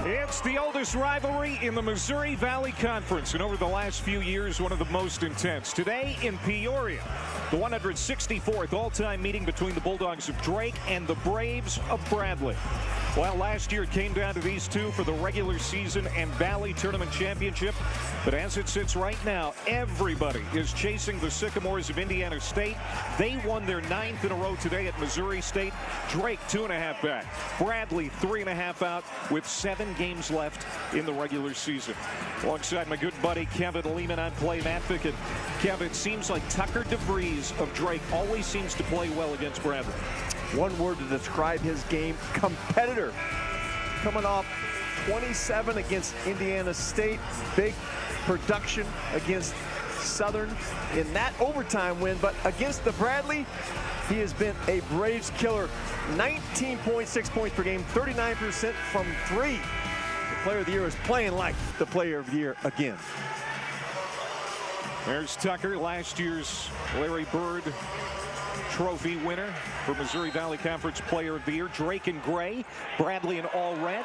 It's the oldest rivalry in the Missouri Valley Conference, and over the last few years, one of the most intense. Today in Peoria, the 164th all-time meeting between the Bulldogs of Drake and the Braves of Bradley. Well, last year it came down to these two for the regular season and Valley Tournament Championship. But as it sits right now, everybody is chasing the Sycamores of Indiana State. They won their 9th in a row today at Missouri State. Drake 2.5 back. Bradley 3.5 out with 7 games left in the regular season. Alongside my good buddy Kevin Lehman on play, Matt Fickett. Kevin, it seems like Tucker DeVries of Drake always seems to play well against Bradley. One word to describe his game: competitor. Coming off 27 against Indiana State, big production against Southern in that overtime win, but against the Bradley, he has been a Braves killer. 19.6 points per game, 39% from 3. The player of the year is playing like the player of the year again. There's Tucker, last year's Larry Bird Trophy winner for Missouri Valley Conference Player of the Year. Drake in gray, Bradley in all red.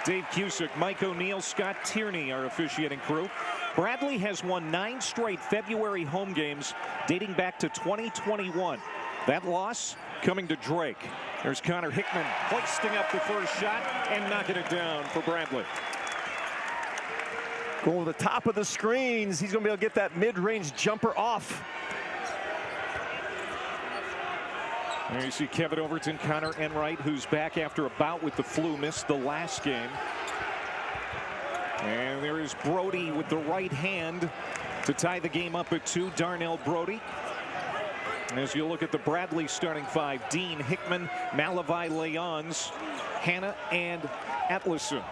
Dave Cusick, Mike O'Neill, Scott Tierney our officiating crew. Bradley has won 9 straight February home games dating back to 2021. That loss coming to Drake. There's Connor Hickman hoisting up the first shot and knocking it down for Bradley. Going to the top of the screens. He's going to be able to get that mid-range jumper off. There you see Kevin Overton, Connor Enright, who's back after a bout with the flu, missed the last game. And there is Brody with the right hand to tie the game up at 2. Darnell Brody. As you look at the Bradley starting 5, Dean, Hickman, Malavi, Leons, Hanna, and Atlason.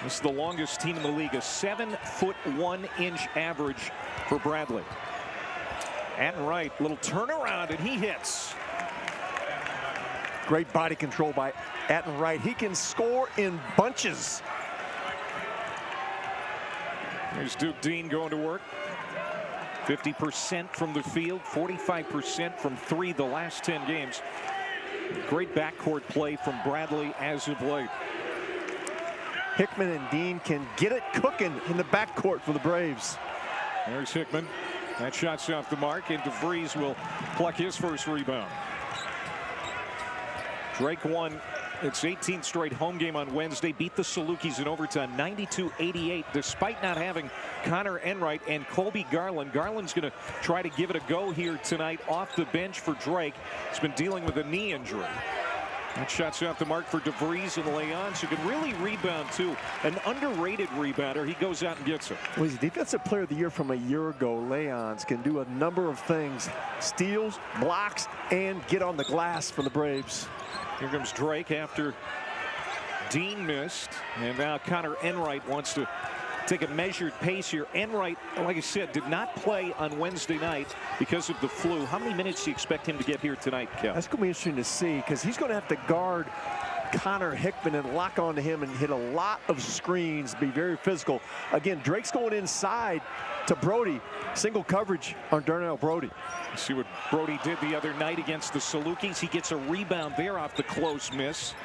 This is the longest team in the league, a 7'1" average for Bradley. Enright, little turnaround, and he hits. Great body control by Enright. He can score in bunches. There's Duke Dean going to work. 50% from the field, 45% from 3 the last 10 games. Great backcourt play from Bradley as of late. Hickman and Dean can get it cooking in the backcourt for the Braves. There's Hickman. That shot's off the mark, and DeVries will pluck his first rebound. Drake won its 18th straight home game on Wednesday, beat the Salukis in overtime 92-88, despite not having Connor Enright and Colby Garland. Garland's going to try to give it a go here tonight off the bench for Drake. He's been dealing with a knee injury. That shot's off the mark for DeVries and Leons, who can really rebound too. An underrated rebounder. He goes out and gets it. Well, he's a defensive player of the year from a year ago. Leons can do a number of things: steals, blocks, and get on the glass for the Braves. Here comes Drake after Dean missed, and now Connor Enright wants to take a measured pace here. Enright, like I said, did not play on Wednesday night because of the flu. How many minutes do you expect him to get here tonight, Kev? That's going to be interesting to see, because he's going to have to guard Connor Hickman and lock onto him and hit a lot of screens, be very physical. Again, Drake's going inside to Brody. Single coverage on Darnell Brody. Let's see what Brody did the other night against the Salukis. He gets a rebound there off the close miss.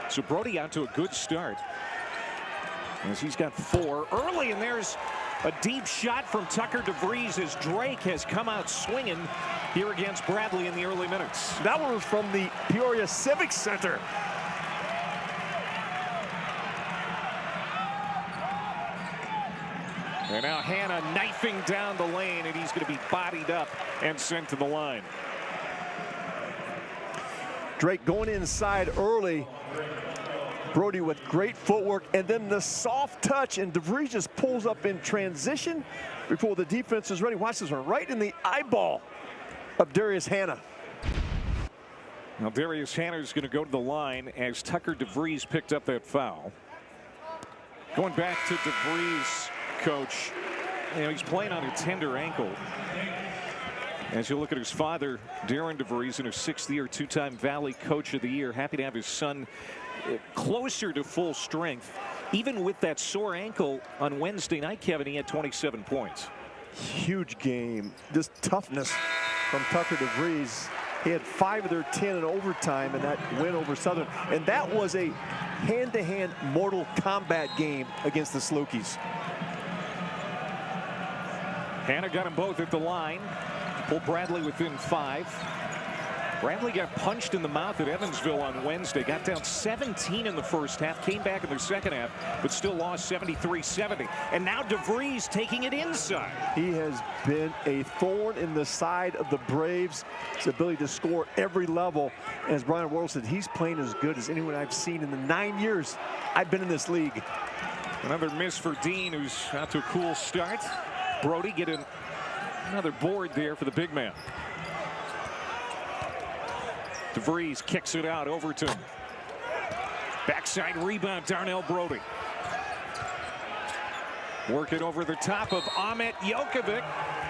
So Brody out to a good start, as he's got 4 early, and there's a deep shot from Tucker DeVries as Drake has come out swinging here against Bradley in the early minutes. That one was from the Peoria Civic Center. And now Hanna knifing down the lane, and he's going to be bodied up and sent to the line. Drake going inside early. Brody with great footwork, and then the soft touch, and DeVries just pulls up in transition before the defense is ready. Watch this one, right in the eyeball of Darius Hanna. Now Darius Hanna is going to go to the line as Tucker DeVries picked up that foul. Going back to DeVries, coach, you know, he's playing on a tender ankle. As you look at his father, Darren DeVries, in his 6th year, 2-time Valley Coach of the Year, happy to have his son closer to full strength. Even with that sore ankle on Wednesday night, Kevin, he had 27 points. Huge game. This toughness from Tucker DeVries. He had 5 of their 10 in overtime in that win over Southern. And that was a hand-to-hand Mortal Kombat game against the Slookies. Hannah got them both at the line. Pulled Bradley within 5. Bradley got punched in the mouth at Evansville on Wednesday. Got down 17 in the first half. Came back in the second half, but still lost 73-70. And now DeVries taking it inside. He has been a thorn in the side of the Braves. His ability to score at every level. As Brian Wardle said, he's playing as good as anyone I've seen in the 9 years I've been in this league. Another miss for Dean, who's out to a cool start. Brody getting another board there for the big man. DeVries kicks it out. Overton. Backside rebound, Darnell Brody. Work it over the top of Ahmet Jokovic.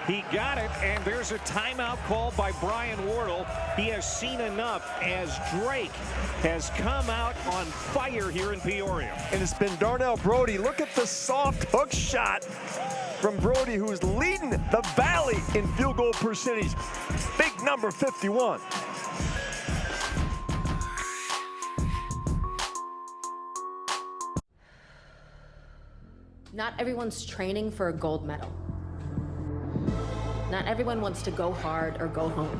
He got it, and there's a timeout called by Brian Wardle. He has seen enough as Drake has come out on fire here in Peoria. And it's been Darnell Brody. Look at the soft hook shot from Brody, who's leading the Valley in field goal percentage. Big number 51. Not everyone's training for a gold medal. Not everyone wants to go hard or go home.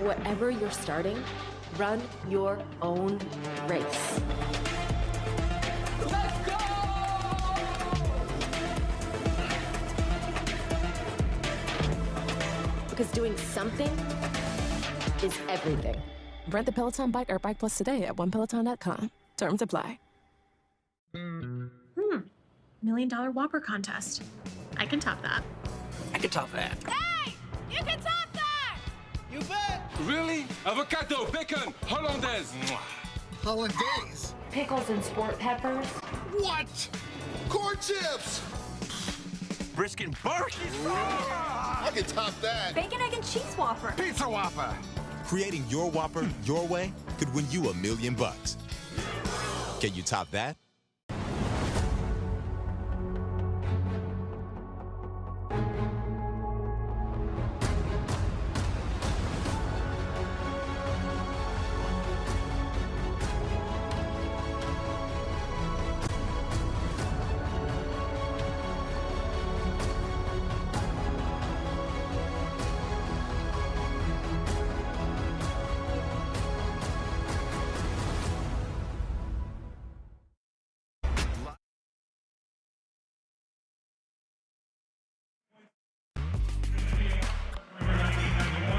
Whatever you're starting, run your own race. Let's go! Because doing something is everything. Rent the Peloton bike or Bike Plus today at onepeloton.com. Terms apply. $1 million Whopper contest. I can top that. I can top that. Hey! You can top that! You bet! Really? Avocado, bacon, hollandaise. Hollandaise? Pickles and sport peppers. What? Corn chips! Brisket and barbecue. I can top that. Bacon, egg, and cheese Whopper. Pizza Whopper. Creating your Whopper your way could win you $1 million. Can you top that?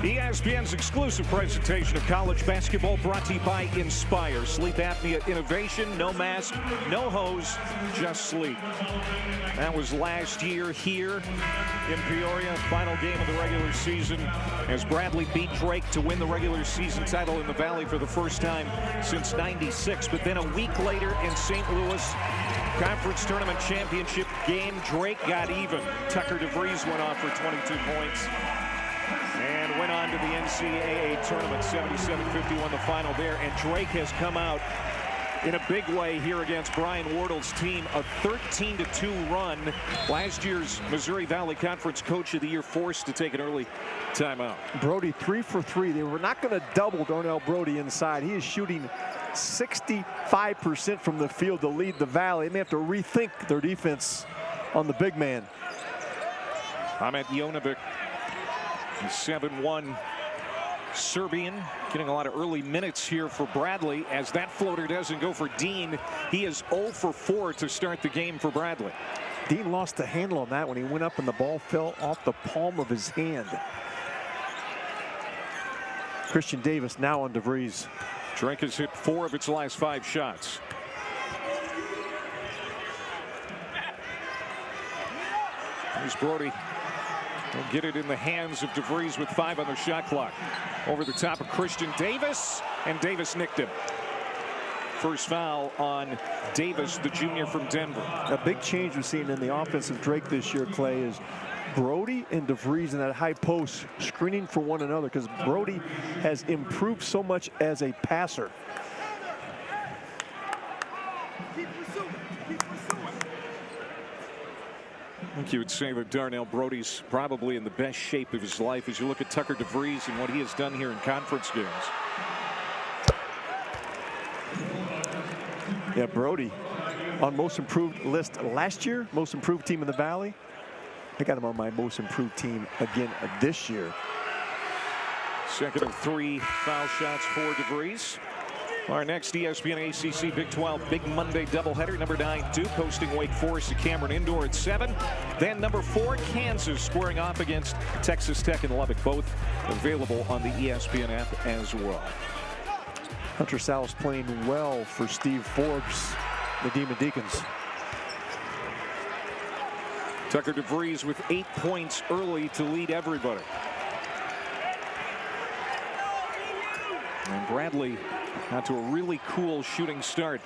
ESPN's exclusive presentation of college basketball brought to you by Inspire. Sleep apnea innovation, no mask, no hose, just sleep. That was last year here in Peoria, final game of the regular season, as Bradley beat Drake to win the regular season title in the Valley for the first time since '96. But then a week later in St. Louis, conference tournament championship game, Drake got even. Tucker DeVries went off for 22 points. And went on to the NCAA tournament, 77-51 the final there. And Drake has come out in a big way here against Brian Wardle's team. A 13-2 run. Last year's Missouri Valley Conference Coach of the Year forced to take an early timeout. Brody 3 for 3. They were not going to double Darnell Brody inside. He is shooting 65% from the field to lead the Valley. They may have to rethink their defense on the big man. Ahmet Jokovic, 7-1 Serbian, getting a lot of early minutes here for Bradley. As that floater doesn't go for Dean, he is 0 for 4 to start the game for Bradley. Dean lost the handle on that when he went up and the ball fell off the palm of his hand. Christian Davis now on DeVries. Drake has hit 4 of its last 5 shots. Here's Brody. They'll get it in the hands of DeVries with 5 on the shot clock. Over the top of Christian Davis, and Davis nicked him. First foul on Davis, the junior from Denver. A big change we're seeing in the offense of Drake this year, Clay, is Brody and DeVries in that high post screening for one another, because Brody has improved so much as a passer. I think you would say that Darnell Brody's probably in the best shape of his life as you look at Tucker DeVries and what he has done here in conference games. Yeah, Brody on most improved list last year, most improved team in the Valley. I got him on my most improved team again this year. Second of 3 foul shots for DeVries. Our next ESPN ACC Big 12 Big Monday doubleheader. Number 9 Duke hosting Wake Forest at Cameron Indoor at 7. Then number 4 Kansas squaring off against Texas Tech and Lubbock. Both available on the ESPN app as well. Hunter Sal's playing well for Steve Forbes, the Demon Deacons. Tucker DeVries with 8 points early to lead everybody. And Bradley got to a really cool shooting start.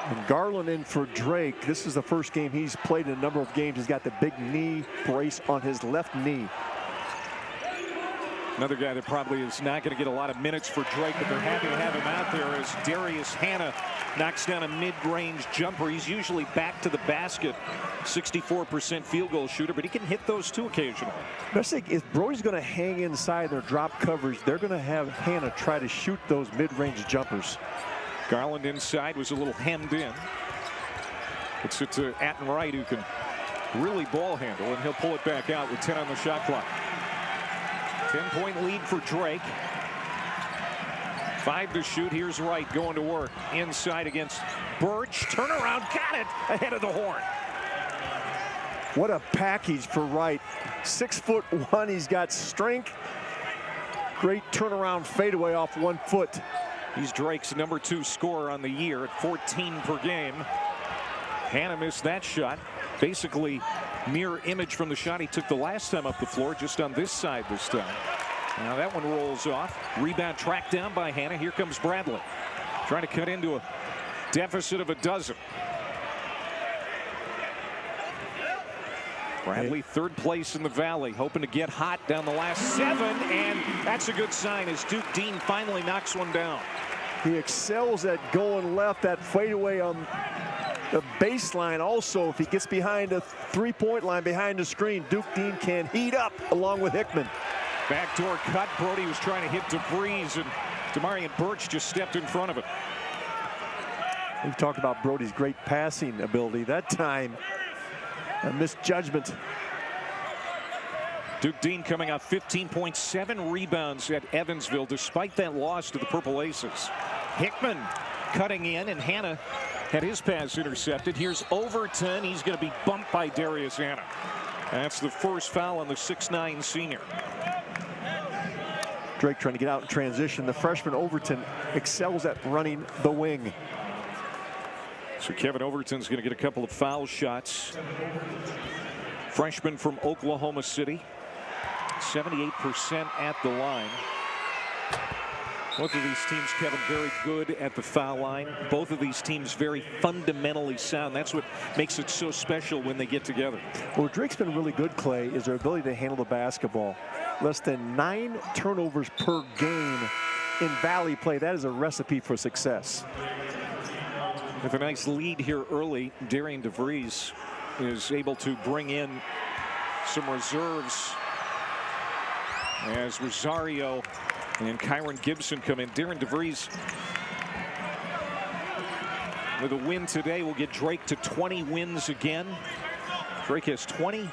And Garland in for Drake. This is the first game he's played in a number of games. He's got the big knee brace on his left knee. Another guy that probably is not going to get a lot of minutes for Drake, but they're happy to have him out there as Darius Hannah knocks down a mid-range jumper. He's usually back to the basket, 64% field goal shooter, but he can hit those too occasionally. Best thing is Brody's going to hang inside their drop coverage. They're going to have Hannah try to shoot those mid-range jumpers. Garland inside was a little hemmed in. It's to Atten Wright, who can really ball handle, and he'll pull it back out with 10 on the shot clock. 10-point lead for Drake. 5 to shoot. Here's Wright going to work inside against Birch. Turnaround, got it ahead of the horn. What a package for Wright. 6'1". He's got strength. Great turnaround fadeaway off 1 foot. He's Drake's number 2 scorer on the year at 14 per game. Hannah missed that shot. Basically mirror image from the shot he took the last time up the floor, just on this side this time. Now that one rolls off. Rebound tracked down by Hannah. Here comes Bradley, trying to cut into a deficit of a dozen. Bradley, 3rd place in the Valley, hoping to get hot down the last 7, and that's a good sign as Duke Dean finally knocks one down. He excels at going left, that fadeaway on the baseline. Also, if he gets behind a 3-point line, behind the screen, Duke Dean can heat up along with Hickman. Backdoor cut. Brody was trying to hit DeVries, and Demarion Birch just stepped in front of it. We've talked about Brody's great passing ability. That time, a misjudgment. Duke Dean coming out 15.7 rebounds at Evansville despite that loss to the Purple Aces. Hickman cutting in, and Hannah had his pass intercepted. Here's Overton. He's going to be bumped by Darius Hannah. That's the first foul on the 6'9" senior. Drake trying to get out in transition. The freshman Overton excels at running the wing. So Kevin Overton's going to get a couple of foul shots. Freshman from Oklahoma City. 78% at the line. Both of these teams, Kevin, very good at the foul line. Both of these teams very fundamentally sound. That's what makes it so special when they get together. Well, Drake's been really good, Clay, is their ability to handle the basketball. Less than 9 turnovers per game in Valley play. That is a recipe for success. With a nice lead here early, Darian DeVries is able to bring in some reserves as Rosario and Kyron Gibson come in. Darren DeVries with a win today will get Drake to 20 wins again. Drake has 20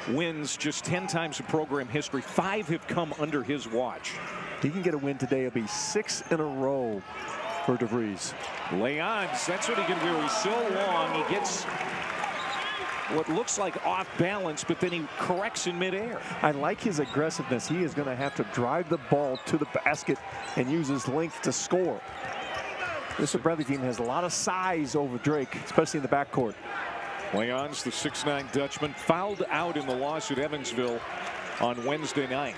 wins, just 10 times in program history. 5 have come under his watch. He can get a win today. It'll be 6 in a row for DeVries. Lay-ons, that's what he can do. He's so long, he gets what looks like off balance, but then he corrects in midair. I like his aggressiveness. He is going to have to drive the ball to the basket and use his length to score. This Bradley team has a lot of size over Drake, especially in the backcourt. Leons, the 6'9" Dutchman, fouled out in the loss at Evansville on Wednesday night.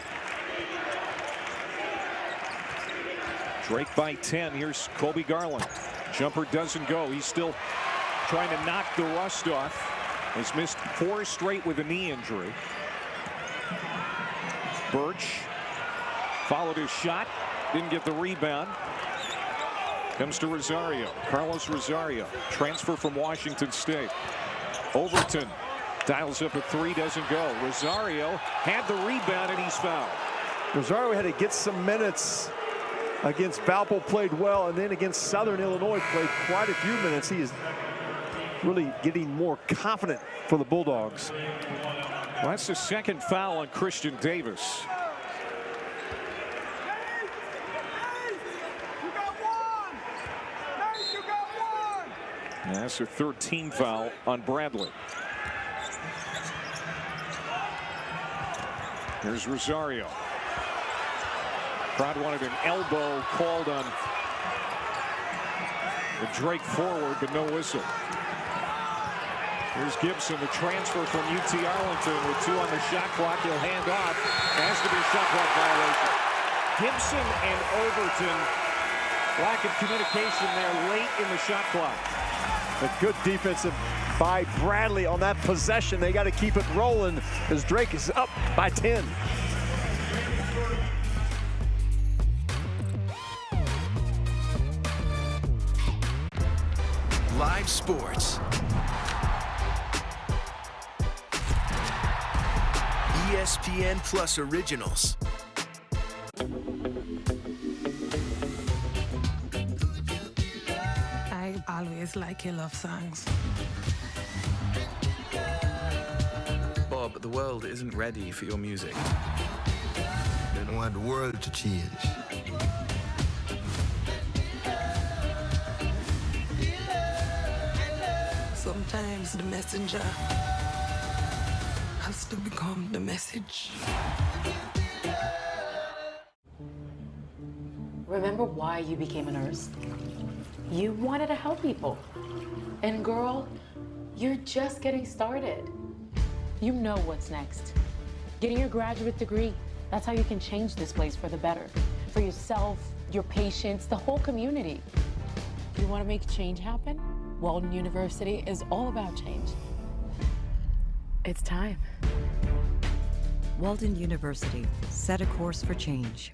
Drake by 10. Here's Kobe Garland. Jumper doesn't go. He's still trying to knock the rust off. He's missed 4 straight with a knee injury. Birch followed his shot, didn't get the rebound. Comes to Rosario. Carlos Rosario, transfer from Washington State. Overton dials up a 3, doesn't go. Rosario had the rebound, and he's fouled. Rosario had to get some minutes against Valpo played well, and then against Southern Illinois played quite a few minutes. He is really getting more confident for the Bulldogs. Well, that's the second foul on Christian Davis. And that's their third team foul on Bradley. Here's Rosario. Crowd wanted an elbow called on the Drake forward, but no whistle. Here's Gibson, the transfer from UT Arlington with 2 on the shot clock. He'll hand off. There has to be a shot clock violation. Gibson and Overton, lack of communication there late in the shot clock. A good defensive by Bradley on that possession. They got to keep it rolling as Drake is up by 10. Live sports. ESPN Plus Originals. I always like your love songs. Bob, the world isn't ready for your music. They don't want the world to change. Sometimes the messenger has to become the message. Remember why you became a nurse? You wanted to help people. And girl, you're just getting started. You know what's next. Getting your graduate degree. That's how you can change this place for the better. For yourself, your patients, the whole community. You want to make change happen? Walden University is all about change. It's time. Walden University, set a course for change.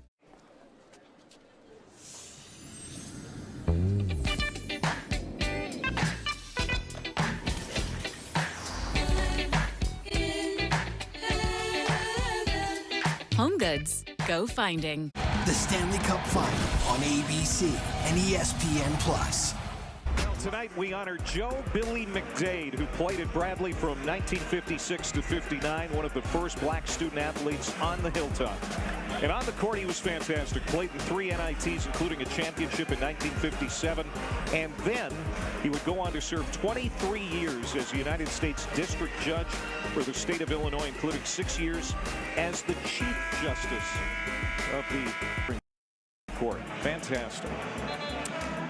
Home Goods, go finding. The Stanley Cup Final on ABC and ESPN Plus. Tonight we honor Joe Billy McDade, who played at Bradley from 1956 to 59, one of the first black student athletes on the Hilltop. And on the court he was fantastic, played in 3 NITs including a championship in 1957, and then he would go on to serve 23 years as a United States District Judge for the state of Illinois, including 6 years as the Chief Justice of the Court. Fantastic.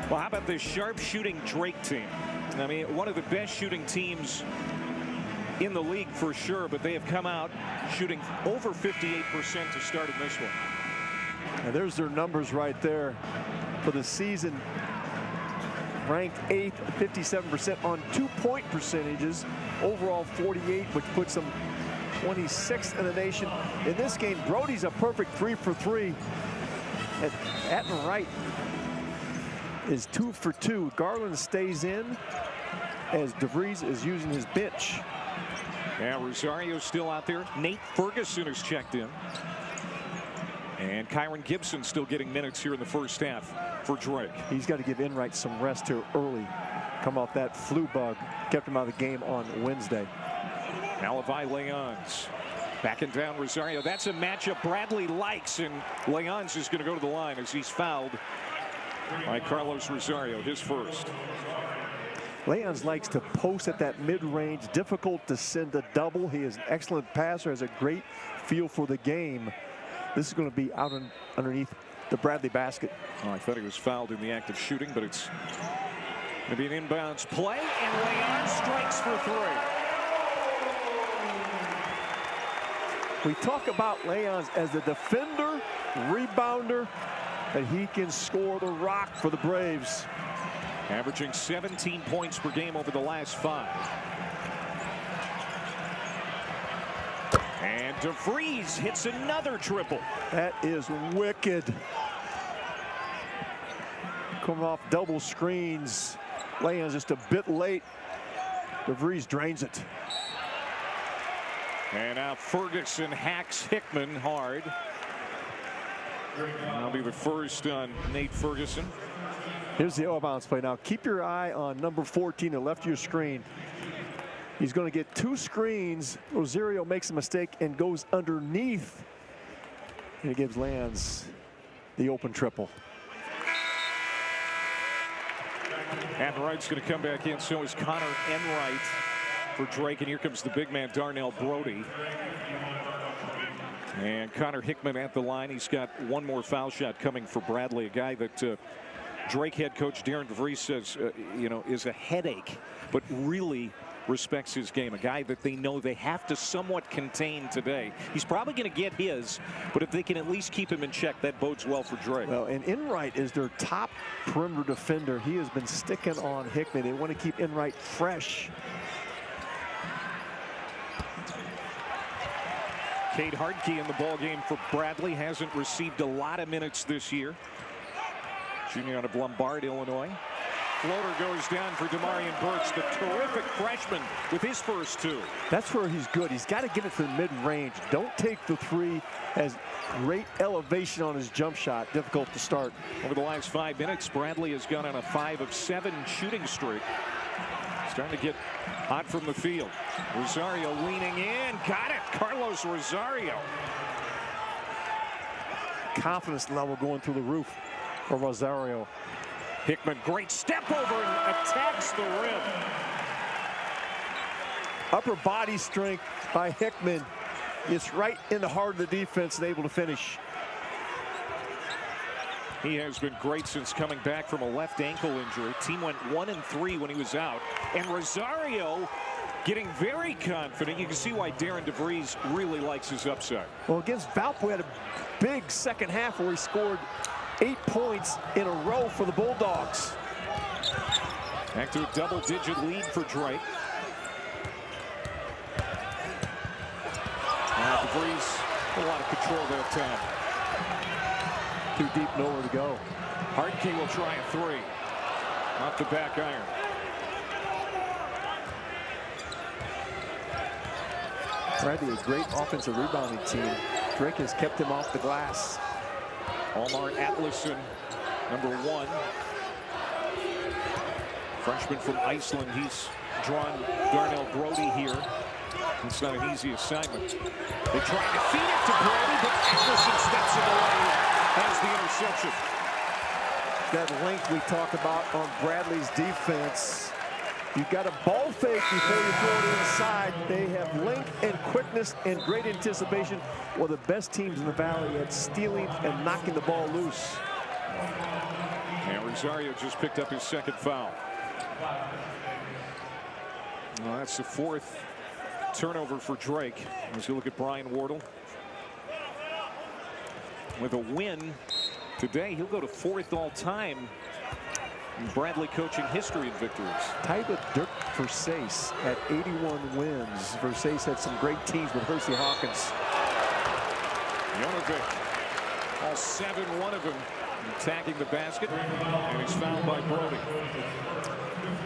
Well, how about this sharp-shooting Drake team? I mean, one of the best shooting teams in the league for sure, but they have come out shooting over 58% to start in this one. And there's their numbers right there for the season. Ranked 8th, 57% on 2-point percentages. Overall 48, which puts them 26th in the nation. In this game, Brody's a perfect 3 for 3. And Atten Wright is 2 for 2. Garland stays in as DeVries is using his bench. Yeah, Rosario's still out there. Nate Ferguson has checked in. And Kyron Gibson still getting minutes here in the first half for Drake. He's got to give Enright some rest here early. Come off that flu bug. Kept him out of the game on Wednesday. Now Levi Leons backing down Rosario. That's a matchup Bradley likes, and Leons is going to go to the line as he's fouled by Carlos Rosario, his first. Leons likes to post at that mid-range, difficult to send a double. He is an excellent passer, has a great feel for the game. This is going to be out underneath the Bradley basket. Oh, I thought he was fouled in the act of shooting, but it's going to be an inbounds play, and Leons strikes for 3. We talk about Leons as the defender, rebounder, that he can score the rock for the Braves. Averaging 17 points per game over the last 5. And DeVries hits another triple. That is wicked. Coming off double screens. Leons just a bit late. DeVries drains it. And now Ferguson hacks Hickman hard. That'll be the first on Nate Ferguson. Here's the out-of-bounds play. Now keep your eye on number 14 to the left of your screen. He's going to get 2 screens. Rosario makes a mistake and goes underneath. And he gives Lands the open triple. Enright's going to come back in. So is Connor Enright for Drake. And here comes the big man, Darnell Brody. And Connor Hickman at the line. He's got one more foul shot coming for Bradley, a guy that Drake head coach Darren DeVries says, you know, is a headache, but really respects his game. A guy that they know they have to somewhat contain today. He's probably going to get his, but if they can at least keep him in check, that bodes well for Drake. Well, and Enright is their top perimeter defender. He has been sticking on Hickman. They want to keep Enright fresh. Cade Hartke in the ball game for Bradley. Hasn't received a lot of minutes this year. Junior out of Lombard, Illinois. Floater goes down for Demarion Burks, the terrific freshman with his first 2. That's where he's good. He's got to get it to the mid-range. Don't take the 3. Has great elevation on his jump shot. Difficult to start. Over the last 5 minutes, Bradley has gone on a 5 of 7 shooting streak. Starting to get hot from the field. Rosario leaning in. Got it. Carlos Rosario. Confidence level going through the roof for Rosario. Hickman, great step over and attacks the rim. Upper body strength by Hickman. It's right in the heart of the defense and able to finish. He has been great since coming back from a left ankle injury. Team went 1-3 when he was out. And Rosario getting very confident. You can see why Darren DeVries really likes his upside. Well, against Valpo, we had a big second half where he scored 8 points in a row for the Bulldogs. Back to a double-digit lead for Drake. DeVries, a lot of control that time. Too deep, nowhere to go. Hartke will try a 3. Off the back iron. Bradley, a great offensive rebounding team. Drake has kept him off the glass. Omar Atlason, number 1. Freshman from Iceland. He's drawn Darnell Brody here. It's not an easy assignment. They try to feed it to Brody, but Atlason steps in the way. Has the interception. That length we talked about on Bradley's defense. You've got a ball fake before you throw it inside. They have length and quickness and great anticipation. One of the best teams in the Valley at stealing and knocking the ball loose. And Rosario just picked up his 2nd foul. Well, that's the 4th turnover for Drake. As you look at Brian Wardle. With a win today, he'll go to 4th all-time in Bradley coaching history in victories. Tied with Dirk Versace at 81 wins. Versace had some great teams with Hersey Hawkins. Jonovic, all 7, one of them attacking the basket, and he's fouled by Brody.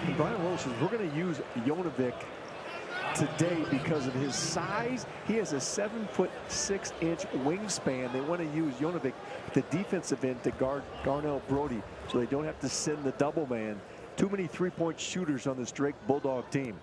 And Brian Wardle says we're going to use Jonovic today because of his size. He has a 7'6" wingspan. They want to use Jonovic, the defensive end, to guard Darnell Brody, so they don't have to send the double man. Too many 3-point shooters on this Drake Bulldog team.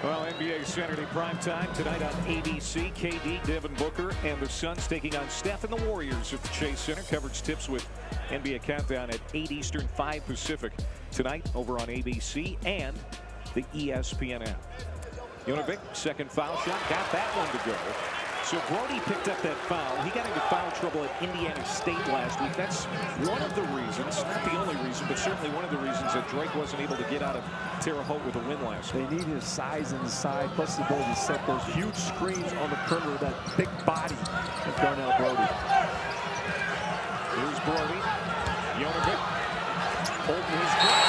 Well, NBA Saturday primetime tonight on ABC. KD, Devin Booker, and the Suns taking on Steph and the Warriors at the Chase Center. Coverage tips with NBA Countdown at 8 Eastern, 5 Pacific tonight over on ABC and the ESPN app. Jonovic, 2nd foul shot, got that one to go. So Brody picked up that foul. He got into foul trouble at Indiana State last week. That's one of the reasons, not the only reason, but certainly one of the reasons that Drake wasn't able to get out of Terre Haute with a win last week. They need his size inside, plus the ability to set those huge screens on the perimeter, that big body of Darnell Brody. Here's Brody. Jonovic holding his ground.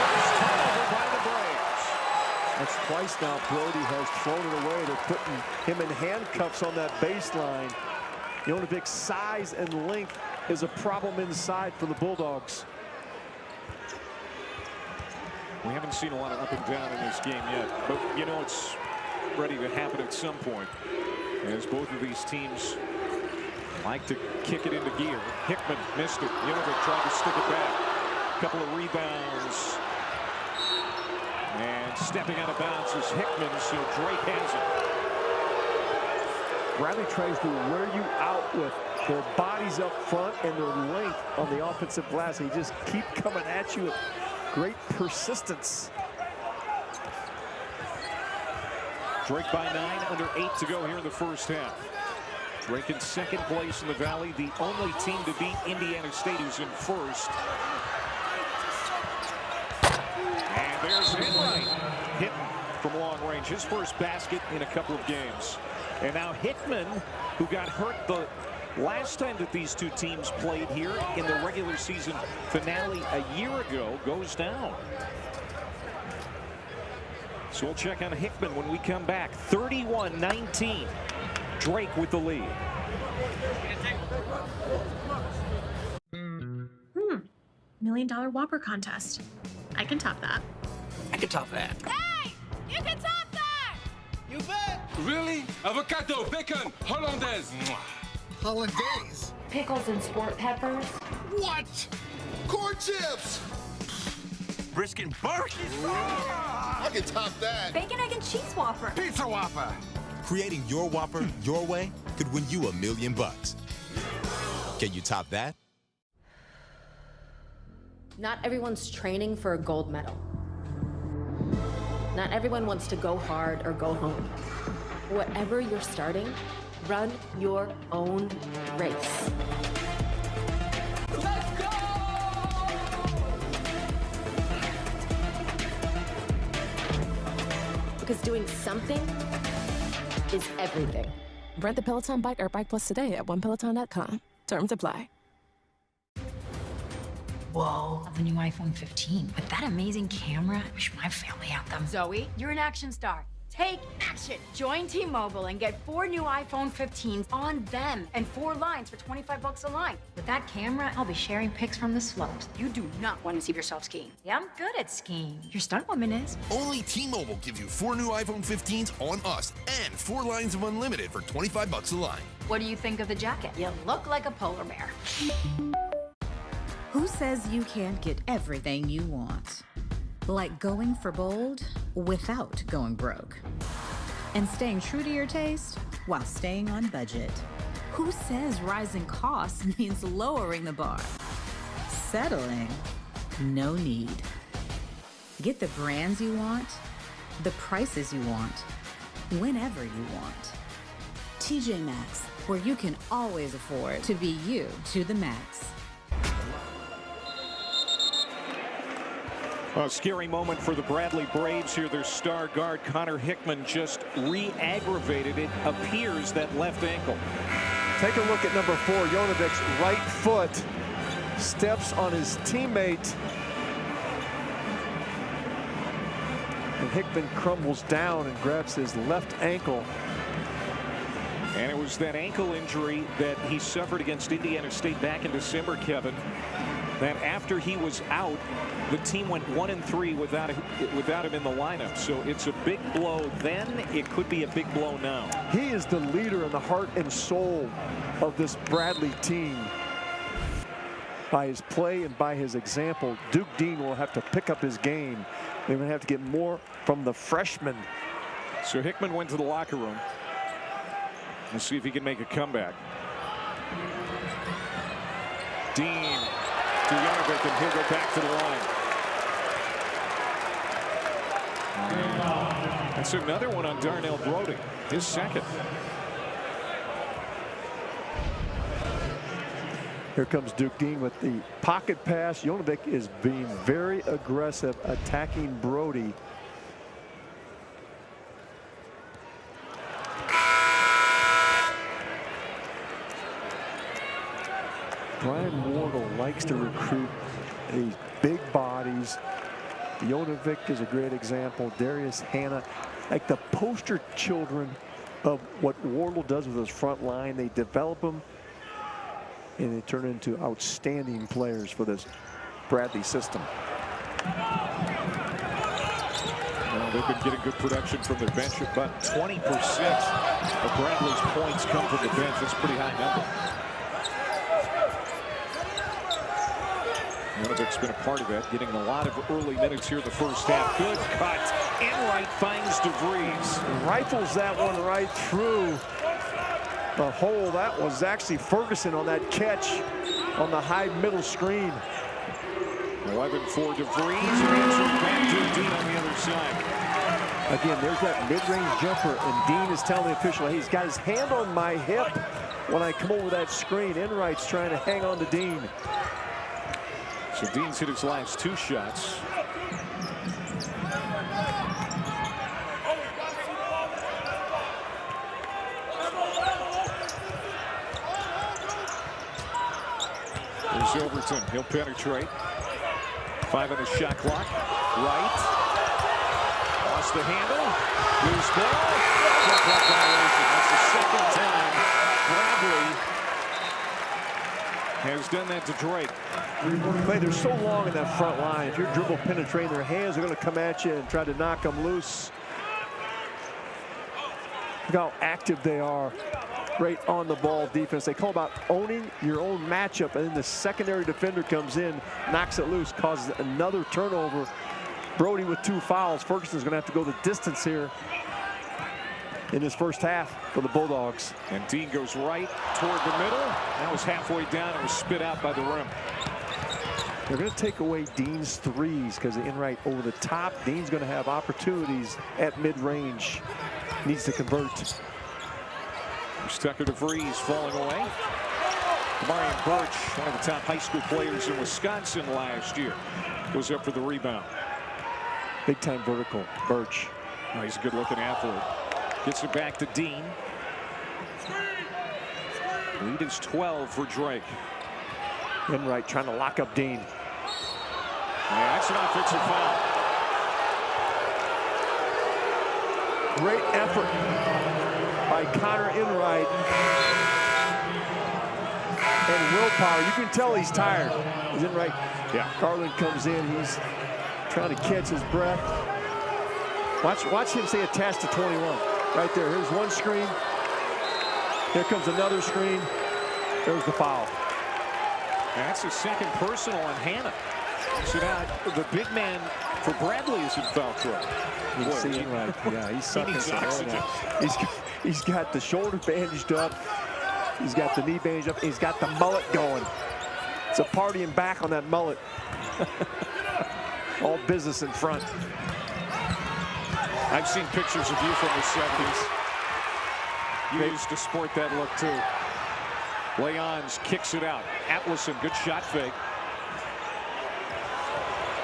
First turnover by the Braves. That's twice now Brody has thrown it away. They're putting him in handcuffs on that baseline. Jonovic's size and length is a problem inside for the Bulldogs. We haven't seen a lot of up and down in this game yet, but you know it's ready to happen at some point. as both of these teams like to kick it into gear. Hickman missed it. Jonovic tried to stick it back. Couple of rebounds. And stepping out of bounds is Hickman, so Drake has it. Bradley tries to wear you out with their bodies up front and their length on the offensive glass. They just keep coming at you with great persistence. Drake by 9, under 8 to go here in the first half. Drake in second place in the Valley, the only team to beat Indiana State, who's in first. And there's Enright hitting from long range. His first basket in a couple of games. And now Hickman, who got hurt the last time that these two teams played here in the regular season finale a year ago, goes down. So we'll check on Hickman when we come back. 31-19. Drake with the lead. $1 million Whopper contest. I can top that. I can top that. Hey! You can top that! You bet! Really? Avocado, bacon, hollandaise. Hollandaise. Pickles and sport peppers. What? Corn chips. Brisket and barbecue. I can top that. Bacon, egg, and cheese Whopper. Pizza Whopper. Creating your Whopper your way could win you $1 million. Can you top that? Not everyone's training for a gold medal. Not everyone wants to go hard or go home. Whatever you're starting, run your own race. Let's go! Because doing something is everything. Rent the Peloton bike or Bike Plus today at onepeloton.com. Terms apply. Whoa, the new iPhone 15. With that amazing camera, I wish my family had them. Zoe, you're an action star. Take action. Join T-Mobile and get 4 new iPhone 15s on them and 4 lines for $25 a line. With that camera, I'll be sharing pics from the slopes. You do not want to see yourself skiing. Yeah, I'm good at skiing. Your stunt woman is. Only T-Mobile gives you 4 new iPhone 15s on us and 4 lines of unlimited for $25 a line. What do you think of the jacket? You look like a polar bear. Who says you can't get everything you want? Like going for bold without going broke. And staying true to your taste while staying on budget. Who says rising costs means lowering the bar? Settling? No need. Get the brands you want, the prices you want, whenever you want. TJ Maxx, where you can always afford to be you to the max. A scary moment for the Bradley Braves here. Their star guard Connor Hickman just re-aggravated, it appears, that left ankle. Take a look at number 4, Jonovic's right foot steps on his teammate. And Hickman crumbles down and grabs his left ankle. And it was that ankle injury that he suffered against Indiana State back in December, Kevin, that after he was out, the team went 1-3 without him in the lineup. So it's a big blow then. It could be a big blow now. He is the leader and the heart and soul of this Bradley team. By his play and by his example, Duke Dean will have to pick up his game. They're going to have to get more from the freshman. So Hickman went to the locker room. Let's see if he can make a comeback. Dean to Jonovic, and he'll go back to the line. That's another one on Darnell Brody, his second. Here comes Duke Dean with the pocket pass. Jonovic is being very aggressive, attacking Brody. Brian Wardle likes to recruit these big bodies. Jonovic is a great example. Darius Hannah, like the poster children of what Wardle does with his front line. They develop them and they turn into outstanding players for this Bradley system. They've been getting good production from their bench. About 20% of Bradley's points come from the bench. That's a pretty high number. Nunavic's been a part of that, getting a lot of early minutes here in the first half. Good cut. Enright finds DeVries. Rifles that one right through the hole. That was actually Ferguson on that catch on the high middle screen. 11 for DeVries, and answering back to Dean on the other side. Again, there's that mid-range jumper, and Dean is telling the official, hey, he's got his hand on my hip when I come over that screen. Enright's trying to hang on to Dean. So Dean's hit his last 2 shots. There's Overton. He'll penetrate. 5 on the shot clock. Right. Lost the handle. Loose ball. Shot clock violation. That's the second time Bradley has done that to Drake. Clay, they're so long in that front line. If you're dribble penetrating, their hands are going to come at you and try to knock them loose. Look how active they are. Great on-the-ball defense. They call about owning your own matchup, and then the secondary defender comes in, knocks it loose, causes another turnover. Brody with 2 fouls. Ferguson's going to have to go the distance here in this first half for the Bulldogs. And Dean goes right toward the middle. That was halfway down and was spit out by the rim. They're going to take away Dean's threes because Enright over the top. Dean's going to have opportunities at mid-range. Needs to convert. Tucker DeVries falling away. Marion Birch, one of the top high school players in Wisconsin last year, goes up for the rebound. Big time vertical, Birch. Oh, he's a good looking athlete. Gets it back to Dean. Lead is 12 for Drake. Enright trying to lock up Dean. Yeah, that's an offensive foul. Great effort by Connor Enright. And willpower. You can tell he's tired. He's Enright. Yeah. Garland comes in. He's trying to catch his breath. Watch him say attached to 21. Right there. Here's one screen. Here comes another screen. There's the foul. And that's his second personal on Hannah. So now the big man for Bradley is in foul trouble. You can see Enright. Yeah, he's sucking needs oxygen. He's got the shoulder bandaged up. He's got the knee bandaged up. He's got the mullet going. It's a partying back on that mullet. All business in front. I've seen pictures of you from the 70s. You used to sport that look too. Leons kicks it out. Atlason, good shot fake.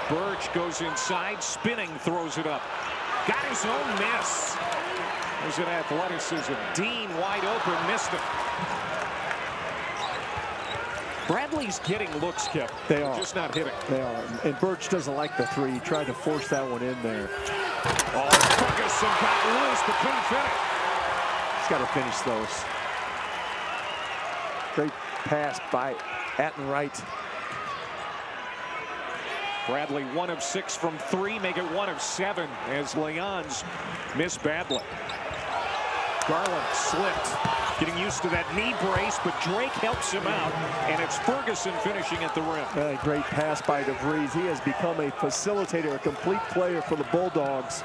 Birch goes inside, spinning, throws it up. Got his own miss. There's an athleticism. Dean wide open, missed it. Bradley's getting looks, Kip. They are. Just not hitting. They are. And Birch doesn't like the three. He tried to force that one in there. Oh, Ferguson got loose, but couldn't finish. He's got to finish those. Great pass by Enright. Bradley 1 of 6 from 3, make it 1 of 7 as Leons miss badly. Garland slipped, getting used to that knee brace, but Drake helps him out, and it's Ferguson finishing at the rim. Great pass by DeVries. He has become a facilitator, a complete player for the Bulldogs.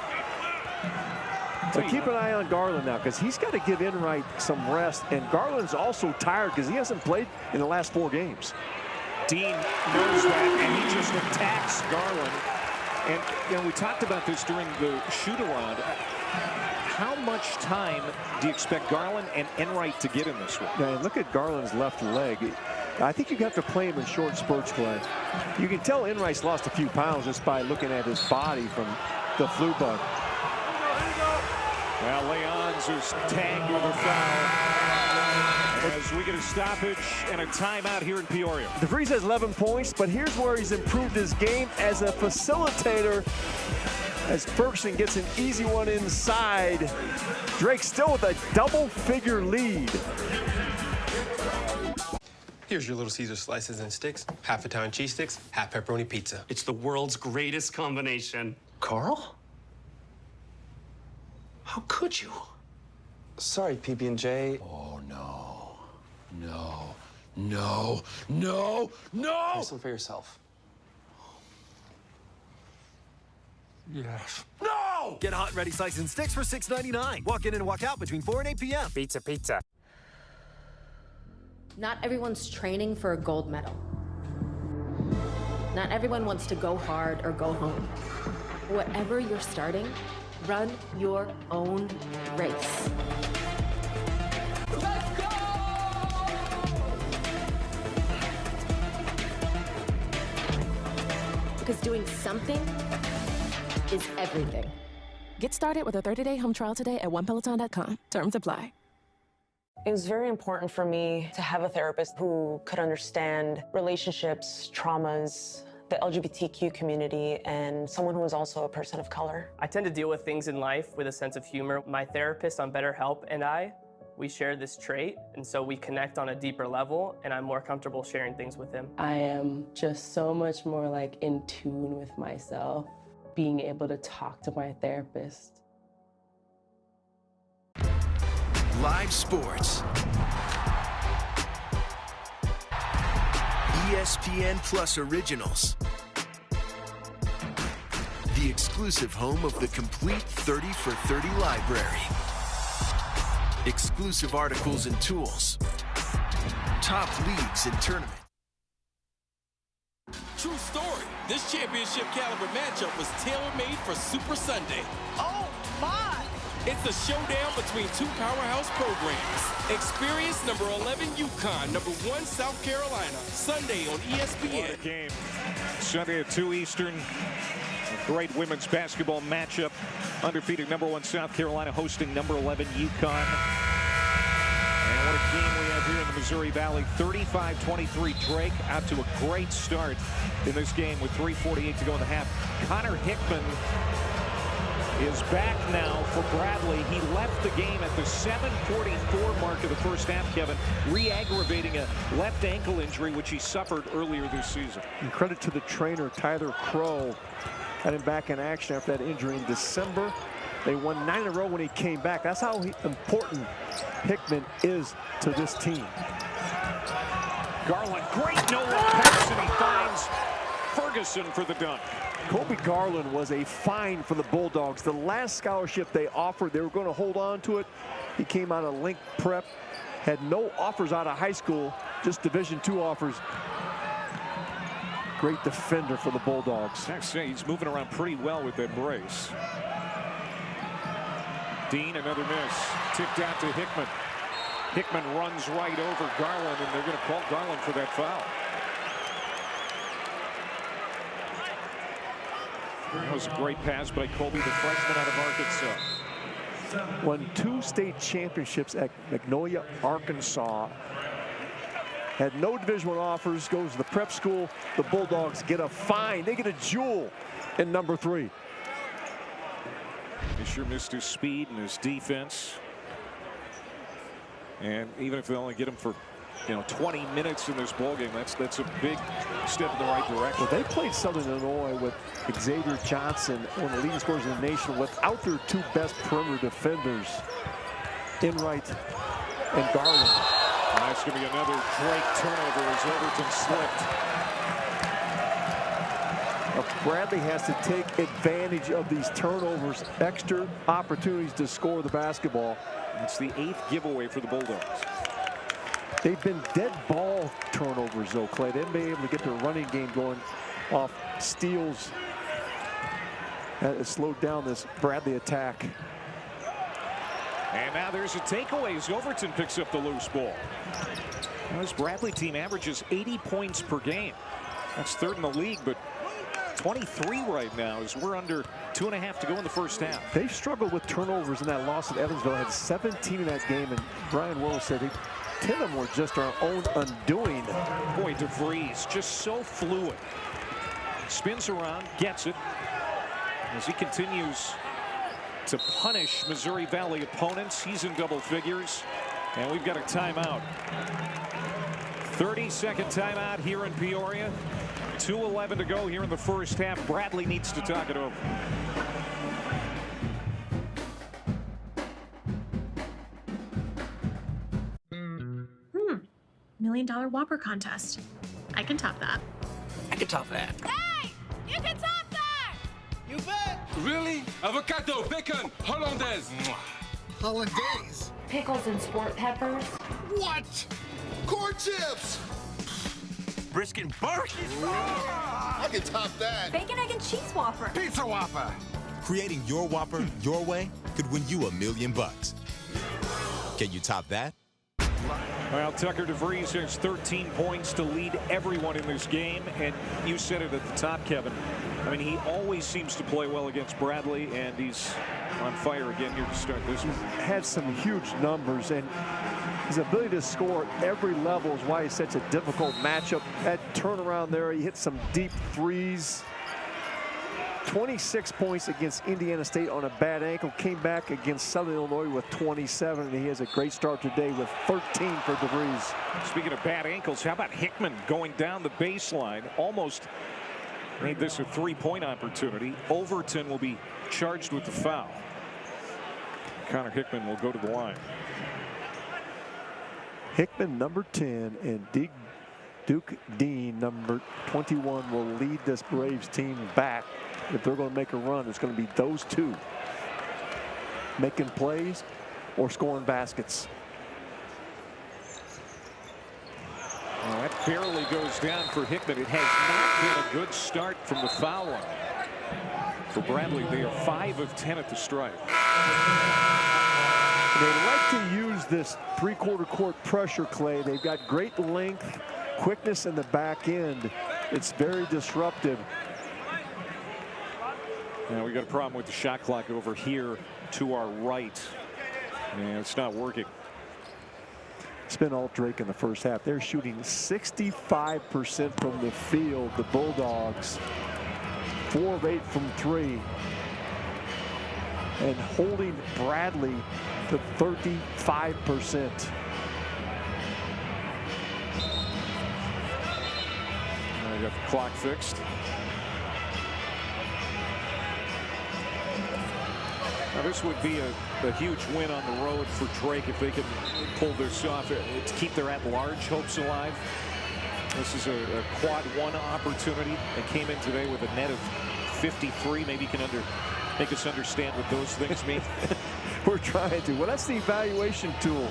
So keep an eye on Garland now, because he's got to give Enright some rest, and Garland's also tired because he hasn't played in the last 4 games. Dean knows that, and he just attacks Garland. And you know, we talked about this during the shoot-around. How much time do you expect Garland and Enright to get in this one? Yeah, and look at Garland's left leg. I think you have to play him in short spurts, Clay. You can tell Enright's lost a few pounds just by looking at his body from the flu bug. Well, Leons is tagged with a foul as we get a stoppage and a timeout here in Peoria. DeVries has 11 points, but here's where he's improved his game as a facilitator as Ferguson gets an easy one inside. Drake still with a double-figure lead. Here's your Little Caesar slices and sticks, half Italian cheese sticks, half pepperoni pizza. It's the world's greatest combination. Carl? How could you? Sorry, PB&J. Oh, no. No. No. No. No! Have some for yourself. Yes. No! Get hot and ready slice and sticks for $6.99. Walk in and walk out between 4 and 8 p.m. Pizza, pizza. Not everyone's training for a gold medal. Not everyone wants to go hard or go home. Whatever you're starting, run your own race. Let's go! Because doing something is everything. Get started with a 30-day home trial today at onepeloton.com. Terms apply. It was very important for me to have a therapist who could understand relationships, traumas, the LGBTQ community, and someone who was also a person of color. I tend to deal with things in life with a sense of humor. My therapist on BetterHelp and we share this trait, and so we connect on a deeper level, and I'm more comfortable sharing things with him. I am just so much more like in tune with myself, being able to talk to my therapist. Live sports. ESPN Plus Originals. The exclusive home of the complete 30 for 30 library. Exclusive articles and tools. Top leagues and tournaments. True story. This championship caliber matchup was tailor-made for Super Sunday. Oh, my! It's a showdown between two powerhouse programs. Experience number 11 UConn, number 1 South Carolina. Sunday on ESPN. What a game. Sunday at 2 Eastern. A great women's basketball matchup. Undefeated number 1 South Carolina hosting number 11 UConn. And what a game we have here in the Missouri Valley. 35-23 Drake out to a great start in this game with 3:48 to go in the half. Connor Hickman is back now for Bradley. He left the game at the 7:44 mark of the first half, Kevin, re-aggravating a left ankle injury, which he suffered earlier this season. And credit to the trainer, Tyler Crow. Had him back in action after that injury in December. They won 9 in a row when he came back. That's how important Hickman is to this team. Garland, great no-look pass, and he finds Ferguson for the dunk. Kobe Garland was a find for the Bulldogs. The last scholarship they offered, they were going to hold on to it. He came out of Link Prep, had no offers out of high school, just Division II offers. Great defender for the Bulldogs. I say he's moving around pretty well with that brace. Dean, another miss. Tipped out to Hickman. Hickman runs right over Garland, and they're going to call Garland for that foul. That was a great pass by Colby, the freshman out of Arkansas. Won 2 state championships at Magnolia, Arkansas. Had no Division I offers, goes to the prep school. The Bulldogs get a fine. They get a jewel in number 3. He sure missed his speed and his defense. And even if they only get him for 20 minutes in this ballgame, that's a big step in the right direction. Well, they played Southern Illinois with Xavier Johnson, one of the leading scorers in the nation, without their 2 best perimeter defenders, Enright and Garland. And that's going to be another Drake turnover as Overton slipped. Bradley has to take advantage of these turnovers, extra opportunities to score the basketball. It's the 8th giveaway for the Bulldogs. They've been dead ball turnovers, though, Clay. They've been able to get their running game going off steals. That has slowed down this Bradley attack. And now there's a takeaway as Overton picks up the loose ball. Well, this Bradley team averages 80 points per game. That's 3rd in the league, but 23 right now as we're under 2.5 to go in the first half. They struggled with turnovers in that loss at Evansville. Had 17 in that game, and Brian Willis said 10 of them were just our own undoing. Boy, DeVries just so fluid. Spins around, gets it. As he continues to punish Missouri Valley opponents. He's in double figures. And we've got a timeout. 30-second timeout here in Peoria. 2:11 to go here in the first half. Bradley needs to talk it over. $1 Whopper contest. I can top that. I can top that. Hey! You can top that! You bet! Really? Avocado, bacon, hollandaise. Hollandaise? Pickles and sport peppers. What? Corn chips! Brisket barbecue. I can top that. Bacon, egg, and cheese Whopper. Pizza Whopper. Creating your Whopper your way could win you $1 million. Can you top that? Well, Tucker DeVries has 13 points to lead everyone in this game, and you said it at the top, Kevin. I mean, he always seems to play well against Bradley, and he's on fire again here to start this one. Had some huge numbers, and his ability to score at every level is why he's such a difficult matchup. That turnaround there, he hit some deep threes. 26 points against Indiana State on a bad ankle. Came back against Southern Illinois with 27, and he has a great start today with 13 for DeVries. Speaking of bad ankles, how about Hickman going down the baseline? Almost made this a three-point opportunity. Overton will be charged with the foul. Connor Hickman will go to the line. Hickman, number 10, and Duke Dean, number 21, will lead this Braves team back. If they're going to make a run, it's going to be those two making plays or scoring baskets. Well, that barely goes down for Hickman. It has not been a good start from the foul line. For Bradley, they are 5 of 10 at the stripe. They like to use this three-quarter court pressure, Clay. They've got great length, quickness in the back end. It's very disruptive. Now we got a problem with the shot clock over here to our right. And it's not working. It's been all Drake in the first half. They're shooting 65% from the field, the Bulldogs. 4 of 8 from 3. And holding Bradley to 35%. I got the clock fixed. Now this would be a huge win on the road for Drake if they can pull this off to keep their at-large hopes alive. This is a quad 1 opportunity. They came in today with a net of 53. Maybe you can make us understand what those things mean. We're trying to. Well, that's the evaluation tool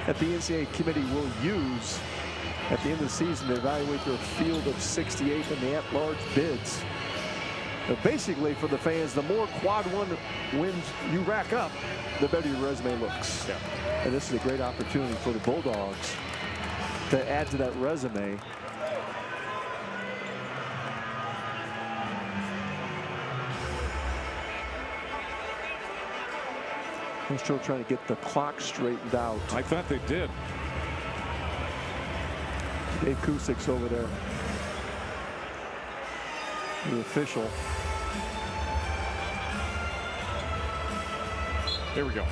that the NCAA committee will use at the end of the season to evaluate their field of 68 and the at-large bids. But basically, for the fans, the more quad 1 wins you rack up, the better your resume looks. Yeah. And this is a great opportunity for the Bulldogs to add to that resume. They're still trying to get the clock straightened out. I thought they did. Dave Kusik's over there, the official. There we go.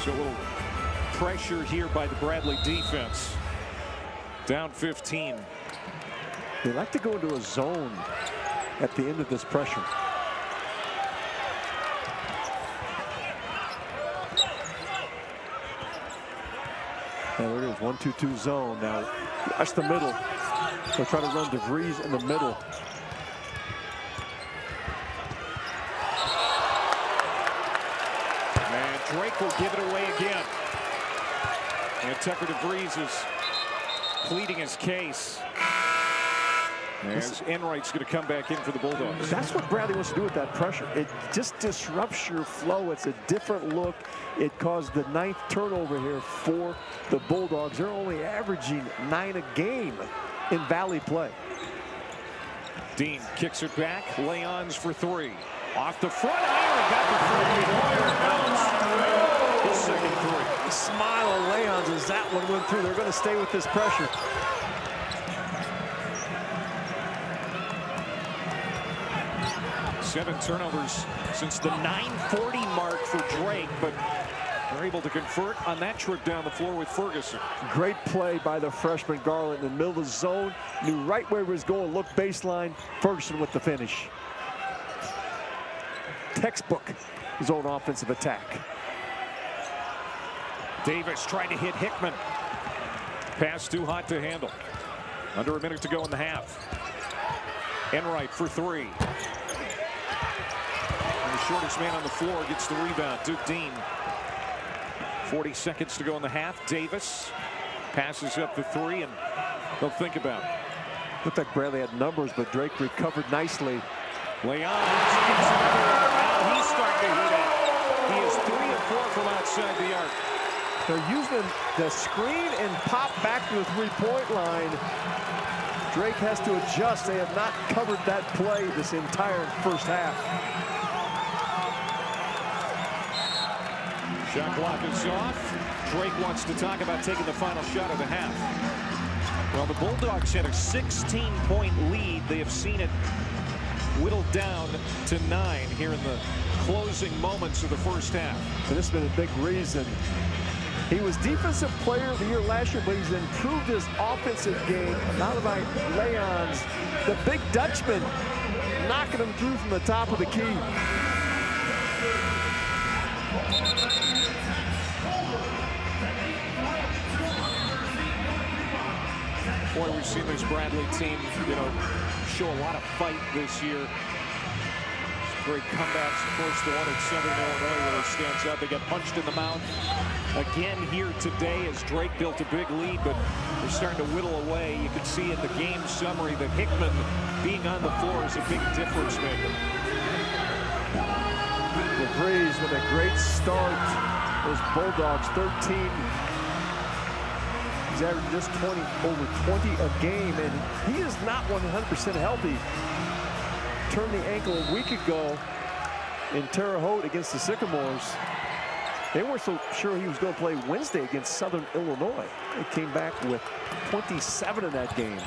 So a little pressure here by the Bradley defense. Down 15. They like to go into a zone at the end of this pressure. Now there it is, 1-2-2 zone. Now that's the middle. They'll try to run DeVries in the middle. And Drake will give it away again. And Tucker DeVries is pleading his case. As Enright's going to come back in for the Bulldogs. That's what Bradley wants to do with that pressure. It just disrupts your flow. It's a different look. It caused the 9th turnover here for the Bulldogs. They're only averaging 9 a game in Valley play. Dean kicks it back. Leons for 3. Off the front iron. Got the 3. His second 3. The smile on Leons as that one went through. They're going to stay with this pressure. Seven turnovers since the 9:40 mark for Drake, but they're able to convert on that trip down the floor with Ferguson. Great play by the freshman Garland in the middle of the zone. Knew right where he was going. Look baseline. Ferguson with the finish. Textbook zone offensive attack. Davis trying to hit Hickman. Pass too hot to handle. Under a minute to go in the half. Enright for three. And the shortest man on the floor gets the rebound. Duke Dean. 40 seconds to go in the half. Davis passes up the three, and they'll think about it. Looked like Bradley had numbers, but Drake recovered nicely. Leon gets another one. Now he's starting to heat up. He is 3 of 4 from outside the arc. They're using the screen and pop back to the three-point line. Drake has to adjust. They have not covered that play this entire first half. Shot clock is off. Drake wants to talk about taking the final shot of the half. Well, the Bulldogs had a 16-point lead. They have seen it whittled down to 9 here in the closing moments of the first half. And this has been a big reason. He was Defensive Player of the Year last year, but he's improved his offensive game. Malavai Leons, the big Dutchman, knocking him through from the top of the key. Boy, we've seen this Bradley team, show a lot of fight this year. Great comebacks. Of course, the one at Southern Illinois really stands out. They got punched in the mouth again here today as Drake built a big lead, but they're starting to whittle away. You can see in the game summary that Hickman being on the floor is a big difference maker. The Breeze with a great start. Those Bulldogs 13. He's averaging just over 20 a game, and he is not 100% healthy. Turned the ankle a week ago in Terre Haute against the Sycamores. They weren't so sure he was going to play Wednesday against Southern Illinois. They came back with 27 in that game.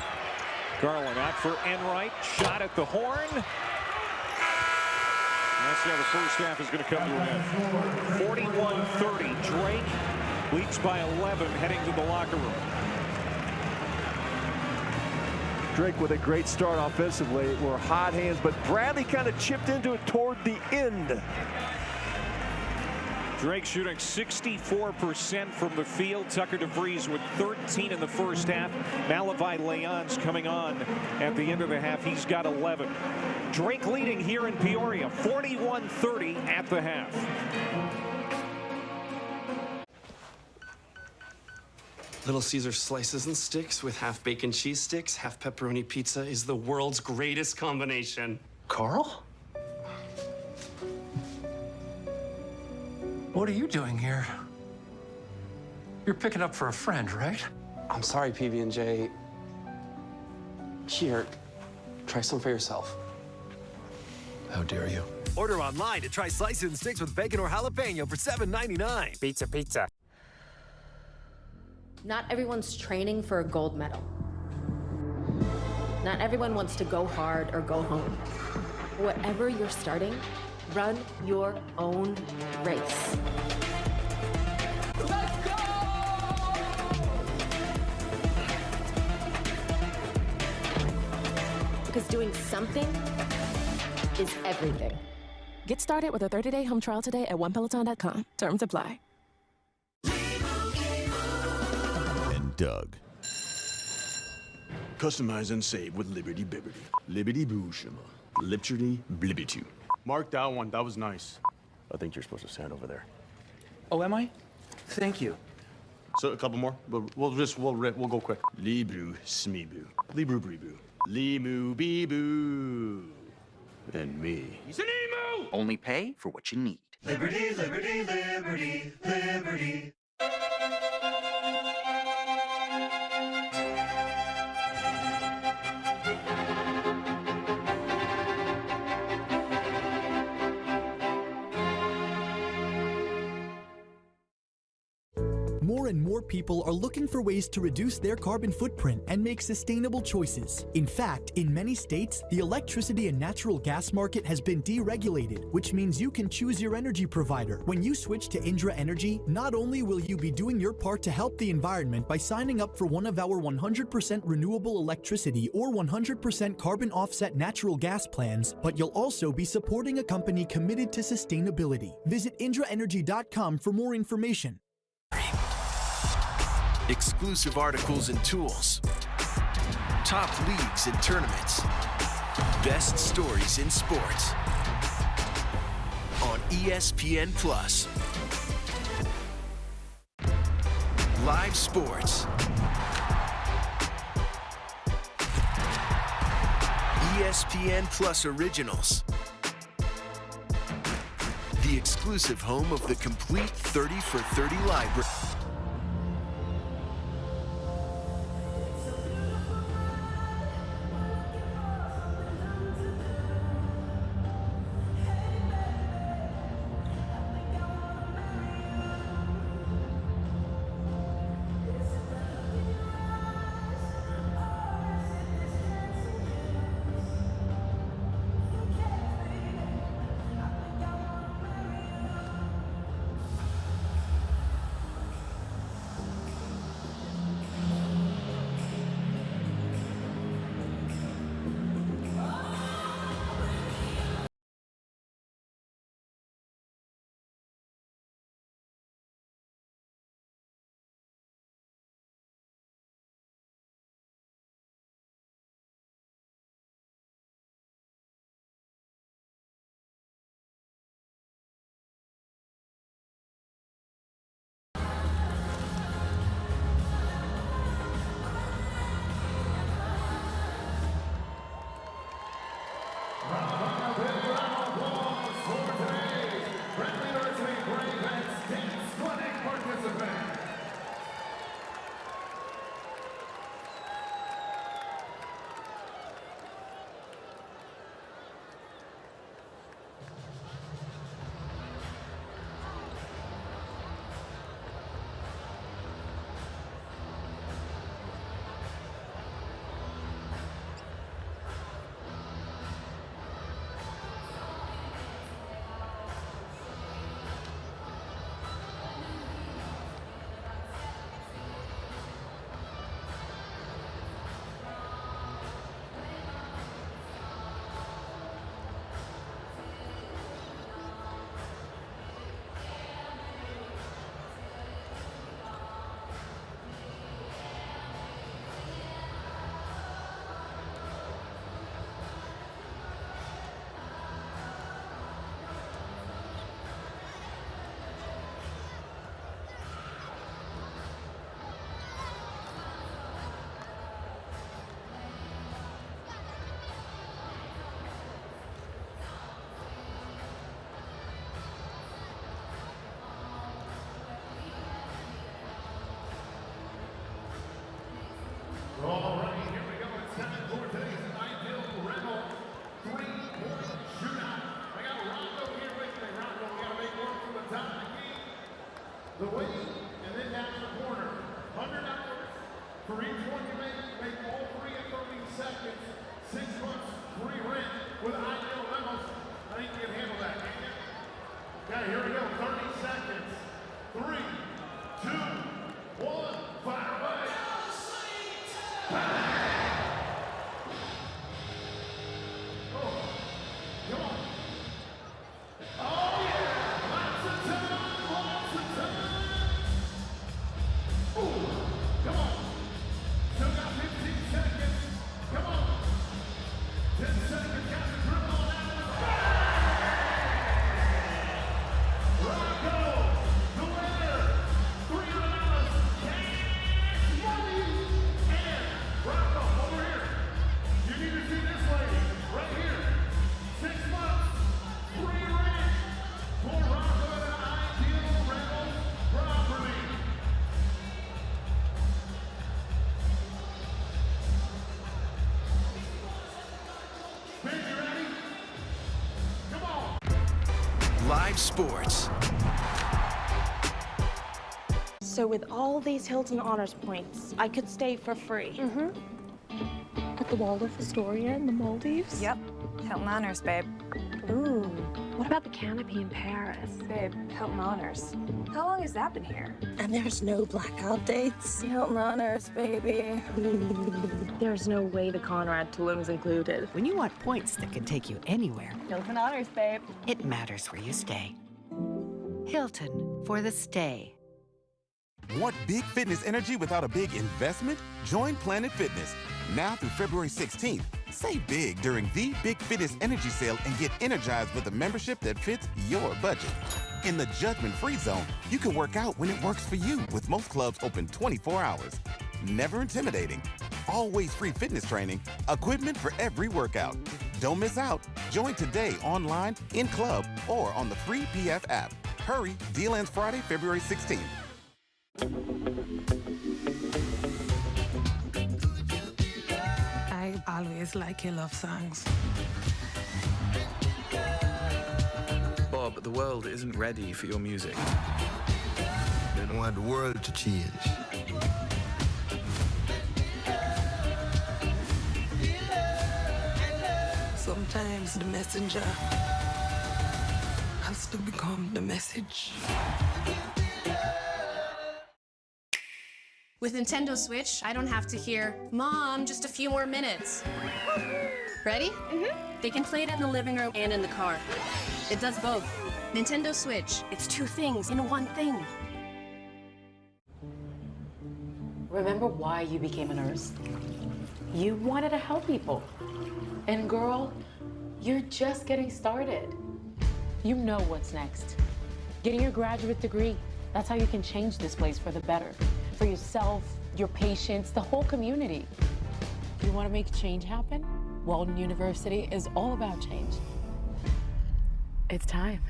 Garland out for Enright. Shot at the horn. That's how the first half is going to come to an end. 41-30. Drake leads by 11 heading to the locker room. Drake with a great start offensively. Were hot hands, but Bradley kind of chipped into it toward the end. Drake shooting 64% from the field. Tucker DeVries with 13 in the first half. Malavai Leons coming on at the end of the half. He's got 11. Drake leading here in Peoria, 41-30 at the half. Little Caesar slices and sticks with half bacon cheese sticks, half pepperoni pizza is the world's greatest combination. Carl? What are you doing here? You're picking up for a friend, right? I'm sorry, PB&J. Here, try some for yourself. How dare you? Order online to try slices and sticks with bacon or jalapeno for $7.99. Pizza, pizza. Not everyone's training for a gold medal. Not everyone wants to go hard or go home. Whatever you're starting, run your own race. Let's go! Because doing something is everything. Get started with a 30-day home trial today at onepeloton.com. Terms apply. Doug. Customize and save with Liberty Bibbity. Liberty Booshima. Lipcherty Blibbitu. Mark that one, that was nice. I think you're supposed to stand over there. Oh, am I? Thank you. So a couple more, but we'll go quick. Libru Smeebu. Libru Breebu. Limu Beeboo. And me. He's an emu! Only pay for what you need. Liberty, liberty, liberty, liberty. More and more people are looking for ways to reduce their carbon footprint and make sustainable choices. In fact, in many states, the electricity and natural gas market has been deregulated, which means you can choose your energy provider. When you switch to Indra Energy, not only will you be doing your part to help the environment by signing up for one of our 100% renewable electricity or 100% carbon offset natural gas plans, but you'll also be supporting a company committed to sustainability. Visit indraenergy.com for more information. exclusive articles and tools, top leagues and tournaments, best stories in sports on ESPN Plus. Live sports. ESPN Plus Originals. The exclusive home of the complete 30 for 30 library. All right, here we go. It's time for today's ideal rental three-point shootout. I got Rondo here with me. Rondo, we got to make work from the top of the key, the wing, and then down to the corner. $100 for each one you make all three in 30 seconds. 6 months free rent with ideal rentals. I think you can handle that, can't you? Okay, here we go. 30 seconds. 3, 2, 1, fire away. Live sports. So with all these Hilton Honors points, I could stay for free. At the Waldorf Astoria in the Maldives? Yep. Hilton Honors, babe. Ooh. What about the Canopy in Paris? Babe, Hilton Honors. How long has that been here? And there's no blackout dates? Hilton Honors, baby. There's no way the Conrad Tulum's included. When you want points that can take you anywhere, Hilton Honors, babe. it matters where you stay. Hilton for the stay. Want big fitness energy without a big investment? Join Planet Fitness. Now through February 16th. Save big during the Big Fitness Energy Sale and get energized with a membership that fits your budget. In the judgment-free zone, you can work out when it works for you with most clubs open 24 hours. Never intimidating. Always free fitness training, equipment for every workout. Don't miss out. Join today online, in club, or on the free PF app. Hurry, deal ends Friday, February 16th. I always like your love songs. Bob, the world isn't ready for your music. They don't want the world to change. Sometimes the messenger has to become the message. With Nintendo Switch, I don't have to hear, "Mom, just a few more minutes." Ready? They can play it in the living room and in the car. It does both. Nintendo Switch. It's two things in one thing. Remember why you became a nurse? You wanted to help people. And girl, you're just getting started. You know what's next. Getting your graduate degree. That's how you can change this place for the better. For yourself, your patients, the whole community. You want to make change happen? Walden University is all about change. It's time.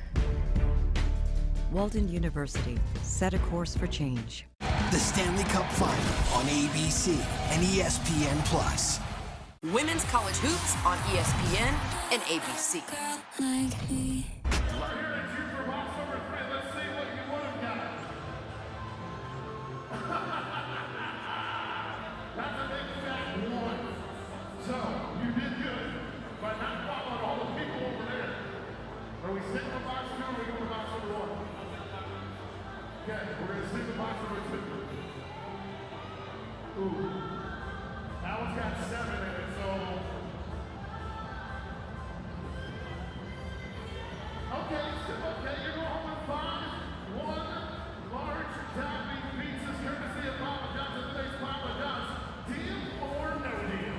Walden University, set a course for change. The Stanley Cup Final on ABC and ESPN+. Women's college hoops on ESPN and ABC. So, you did good by not following all the people over there. Are we sitting in box 2 or are we going to box number 1? Okay, we're going to stick with box number 2. Ooh. That one's got 7 in it, so... Okay, you're going home with 5. 1 large topping pizzas courtesy of Papa John's and today's Papa John's. Deal or no deal?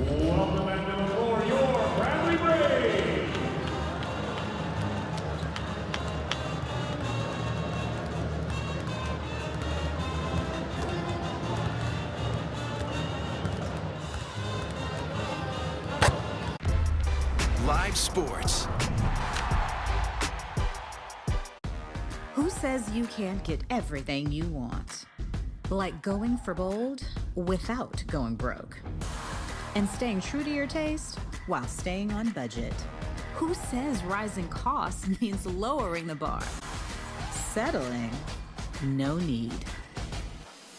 Welcome back to the floor, your Bradley Braves. Live sports. Who says you can't get everything you want? Like going for bold without going broke. And staying true to your taste while staying on budget. Who says rising costs means lowering the bar? Settling? No need.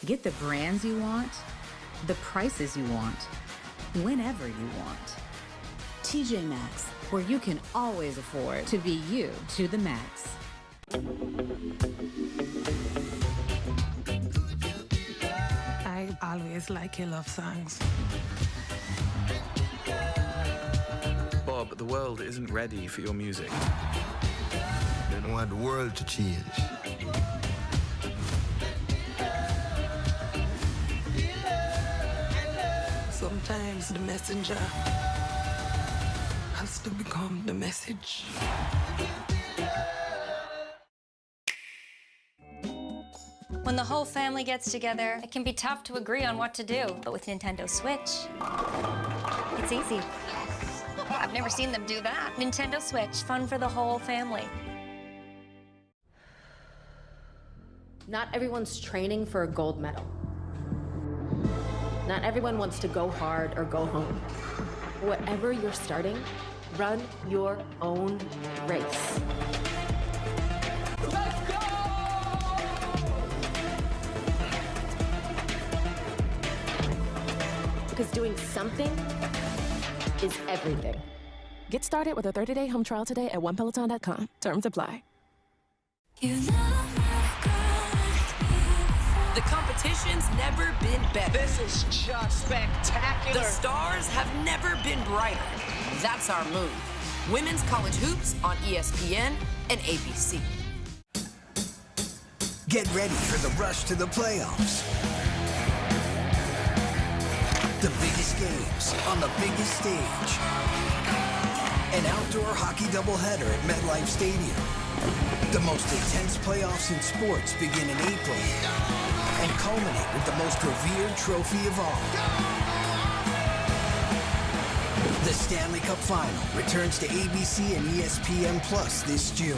Get the brands you want, the prices you want, whenever you want. TJ Maxx, where you can always afford to be you to the max. I always like your love songs. the world isn't ready for your music. They want the world to change. Sometimes the messenger has to become the message. When the whole family gets together, it can be tough to agree on what to do. But with Nintendo Switch, it's easy. I've never seen them do that. Nintendo Switch, fun for the whole family. Not everyone's training for a gold medal. Not everyone wants to go hard or go home. Whatever you're starting, run your own race. Because doing something is everything. Get started with a 30-day home trial today at onepeloton.com. Terms apply. The competition's never been better. This is just spectacular. The stars have never been brighter. That's our move. Women's college hoops on ESPN and ABC. Get ready for the rush to the playoffs. The biggest games on the biggest stage. An outdoor hockey doubleheader at MetLife Stadium. The most intense playoffs in sports begin in April and culminate with the most revered trophy of all. The Stanley Cup Final returns to ABC and ESPN Plus this June.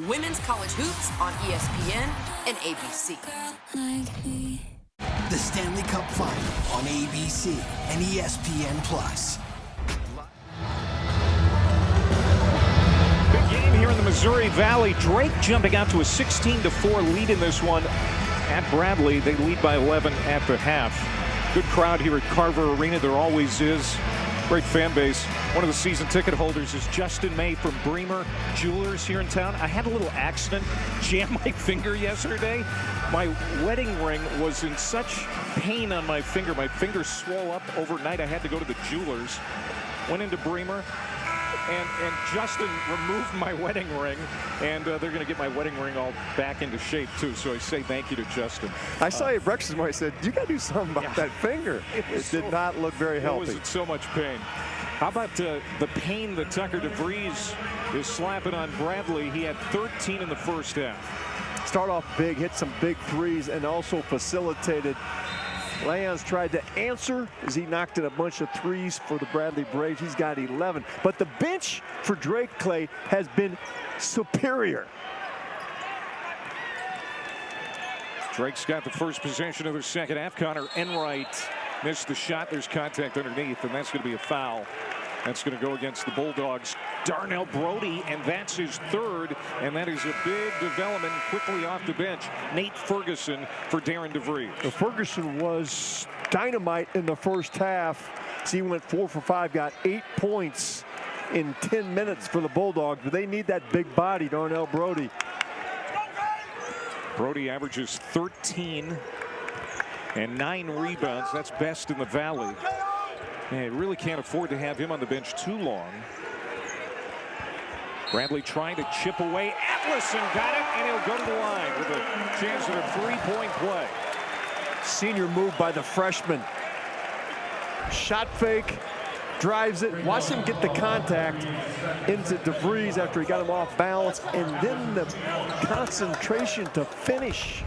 Women's college hoops on ESPN and ABC. The Stanley Cup Final on ABC and ESPN Plus. Big game here in the Missouri Valley. Drake jumping out to a 16-4 lead in this one at Bradley. They lead by 11 at the half. Good crowd here at Carver Arena. There always is. Great fan base. One of the season ticket holders is Justin May from Bremer Jewelers here in town. I had a little accident, jammed my finger yesterday. My wedding ring was in such pain on my finger. My finger swelled up overnight. I had to go to the jewelers. Went into Bremer, and Justin removed my wedding ring, and they're going to get my wedding ring all back into shape too. So I say thank you to Justin. I saw you at breakfast this morning. I said, you got to do something about that finger. It did not look very healthy. It was in so much pain. How about the pain that Tucker DeVries is slapping on Bradley? He had 13 in the first half. Start off big, hit some big threes, and also facilitated. Lyons tried to answer as he knocked in a bunch of threes for the Bradley Braves. He's got 11. But the bench for Drake Clay has been superior. Drake's got the first possession of the second half. Connor Enright missed the shot. There's contact underneath, and that's going to be a foul. That's going to go against the Bulldogs. Darnell Brody, and that's his third, and that is a big development quickly off the bench. Nate Ferguson for Darren DeVries. Well, Ferguson was dynamite in the first half. So he went 4 for 5, got 8 points in 10 minutes for the Bulldogs, but they need that big body, Darnell Brody. Brody averages 13 and 9 rebounds. That's best in the Valley. And you really can't afford to have him on the bench too long. Bradley trying to chip away. Atlason got it, and he'll go to the line with a chance at a three-point play. Senior move by the freshman. Shot fake, drives it. Watch him get the contact into DeVries after he got him off balance, and then the concentration to finish.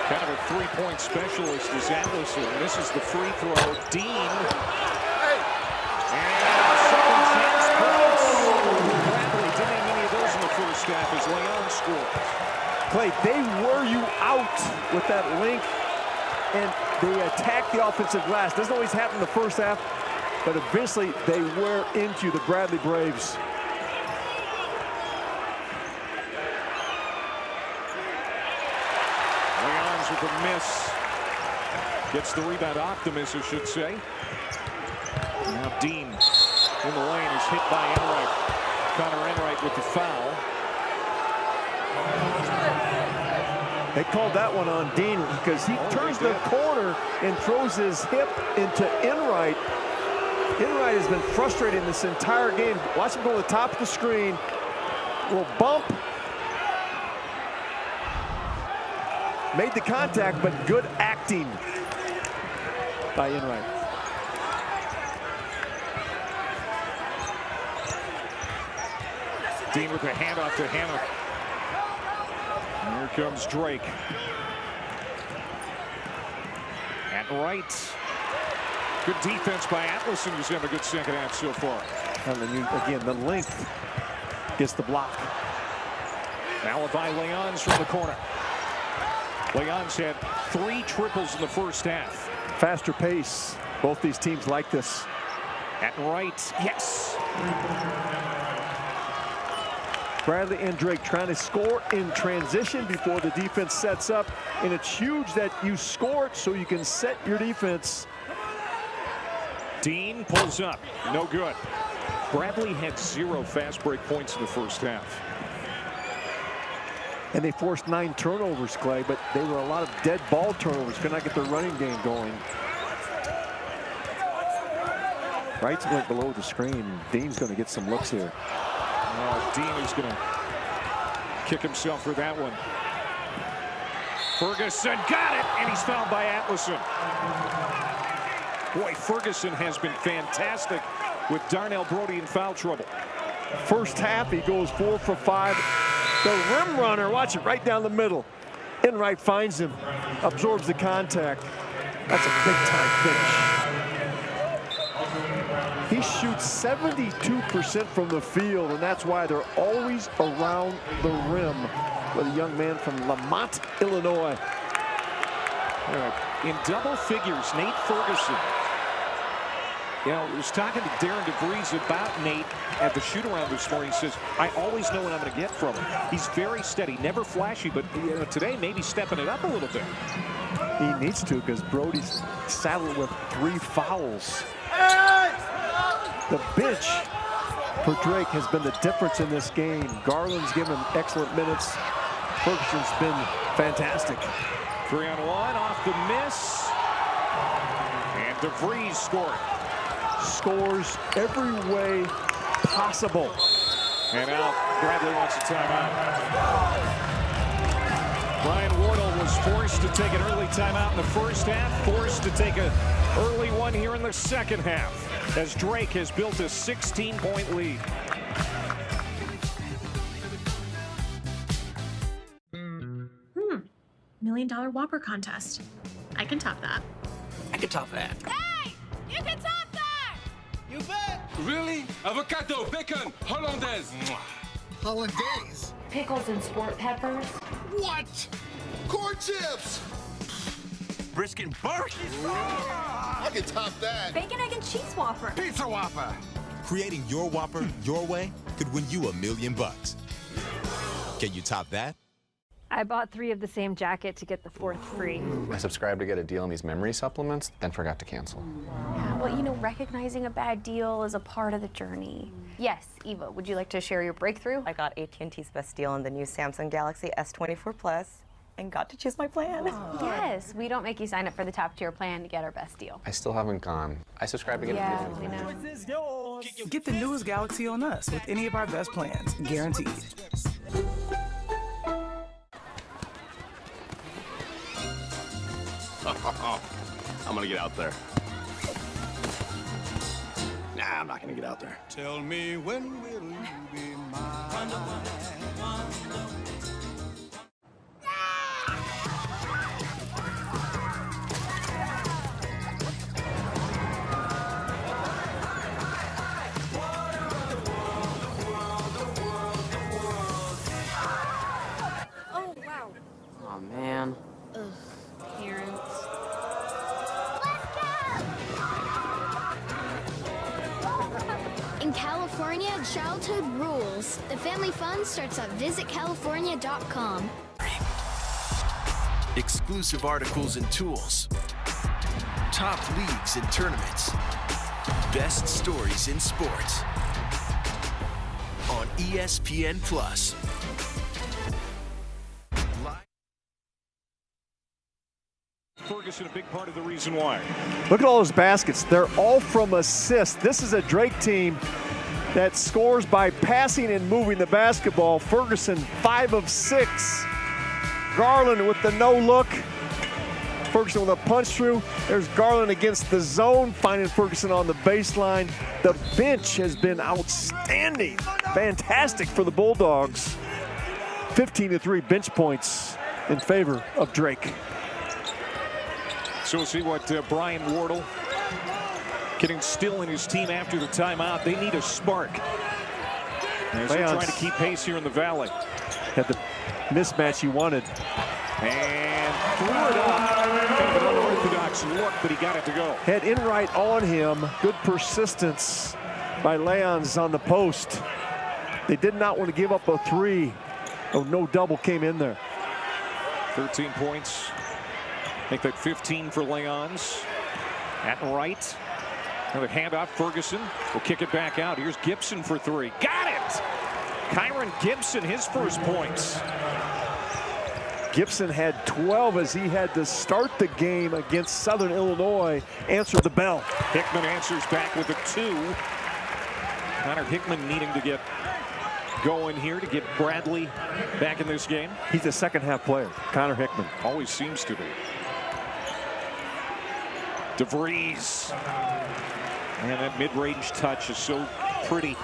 Kind of a three-point specialist is Atlason. This is the free throw. Dean. And second chance points. Bradley didn't have any of those in the first half as Leon scored. Clay, they wear you out with that length, and they attack the offensive glass. Doesn't always happen in the first half, but eventually they wear into the Bradley Braves. Leon's with a miss. Gets the rebound. Optimus, I should say. Now Dean in the lane is hit by Enright. Connor Enright with the foul. They called that one on Dean because he turns the corner and throws his hip into Enright. Enright has been frustrated this entire game. Watch him go to the top of the screen. Little bump. Made the contact, but good acting by Enright. Dean with a handoff to Hanna. Here comes Drake. At right. Good defense by Atlason, who's having a good second half so far. And then again, the length gets the block. Malachi Leons from the corner. Leons had 3 triples in the first half. Faster pace. Both these teams like this. At right, yes. Bradley and Drake trying to score in transition before the defense sets up. And it's huge that you score it so you can set your defense. Dean pulls up, no good. Bradley had 0 fast break points in the first half. And they forced 9 turnovers, Clay, but they were a lot of dead ball turnovers. Could not get their running game going. Wright went below the screen. Dean's going to get some looks here. Dean is going to kick himself for that one. Ferguson got it, and he's fouled by Atlason. Boy, Ferguson has been fantastic with Darnell Brody in foul trouble. First half, he goes 4 for 5. The rim runner, watch it, right down the middle. Enright finds him, absorbs the contact. That's a big-time finish. He shoots 72% from the field, and that's why they're always around the rim with a young man from Lamont, Illinois. In double figures, Nate Ferguson. You know, I was talking to Darren DeVries about Nate at the shoot-around this morning. He says, I always know what I'm going to get from him. He's very steady, never flashy, but you know, today maybe stepping it up a little bit. He needs to because Brody's saddled with 3 fouls. The bench for Drake has been the difference in this game. Garland's given him excellent minutes. Ferguson's been fantastic. 3-on-1 off the miss. And DeVries scored. Scores every way possible. And now Bradley wants a timeout. Brian Wardle was forced to take an early timeout in the first half, forced to take an early one here in the second half, as Drake has built a 16-point lead. $1 million Whopper contest. I can top that. I could top that. Hey! You can top that! You bet! Really? Avocado, bacon, hollandaise. Hollandaise? Pickles and sport peppers. What? Corn chips! Brisket barbecue. I can top that. Bacon, egg, and cheese Whopper. Pizza Whopper. Creating your Whopper your way could win you $1 million. Can you top that? I bought 3 of the same jacket to get the 4th free. I subscribed to get a deal on these memory supplements, then forgot to cancel. Yeah, well, you know, recognizing a bad deal is a part of the journey. Yes, Eva, would you like to share your breakthrough? I got AT&T's best deal on the new Samsung Galaxy S24 Plus and got to choose my plan. Yes, we don't make you sign up for the top tier plan to get our best deal. I still haven't gone. I subscribed to get a deal. We know. Get the newest Galaxy on us with any of our best plans, guaranteed. I'm gonna get out there. Nah, I'm not gonna get out there. Tell me when will you be mine? Oh, wow. Oh, man. Ugh, parents. In California, childhood rules. The family fun starts at visitcalifornia.com. Exclusive articles and tools. top leagues and tournaments. Best stories in sports on ESPN Plus. Ferguson, a big part of the reason why. Look at all those baskets. They're all from assists. This is a Drake team that scores by passing and moving the basketball. Ferguson, 5 of 6. Garland with the no look. Ferguson with a punch through. There's Garland against the zone, finding Ferguson on the baseline. The bench has been outstanding. Fantastic for the Bulldogs. 15-3 bench points in favor of Drake. So we'll see what Brian Wardle can instill in his team after the timeout. They need a spark as they're trying to keep pace here in the Valley. Had the mismatch he wanted. And threw it up. Kind of an unorthodox look, but he got it to go. Had Enright on him. Good persistence by Leons on the post. They did not want to give up a 3. Oh, no double came in there. 13 points. Make that 15 for Leons. At right. Another handoff. Ferguson will kick it back out. Here's Gibson for 3. Got it! Kyron Gibson, his first points. Gibson had 12 as he had to start the game against Southern Illinois. Answered the bell. Hickman answers back with a 2. Connor Hickman needing to get going here to get Bradley back in this game. He's a second-half player, Connor Hickman. Always seems to be. DeVries. And that mid-range touch is so pretty.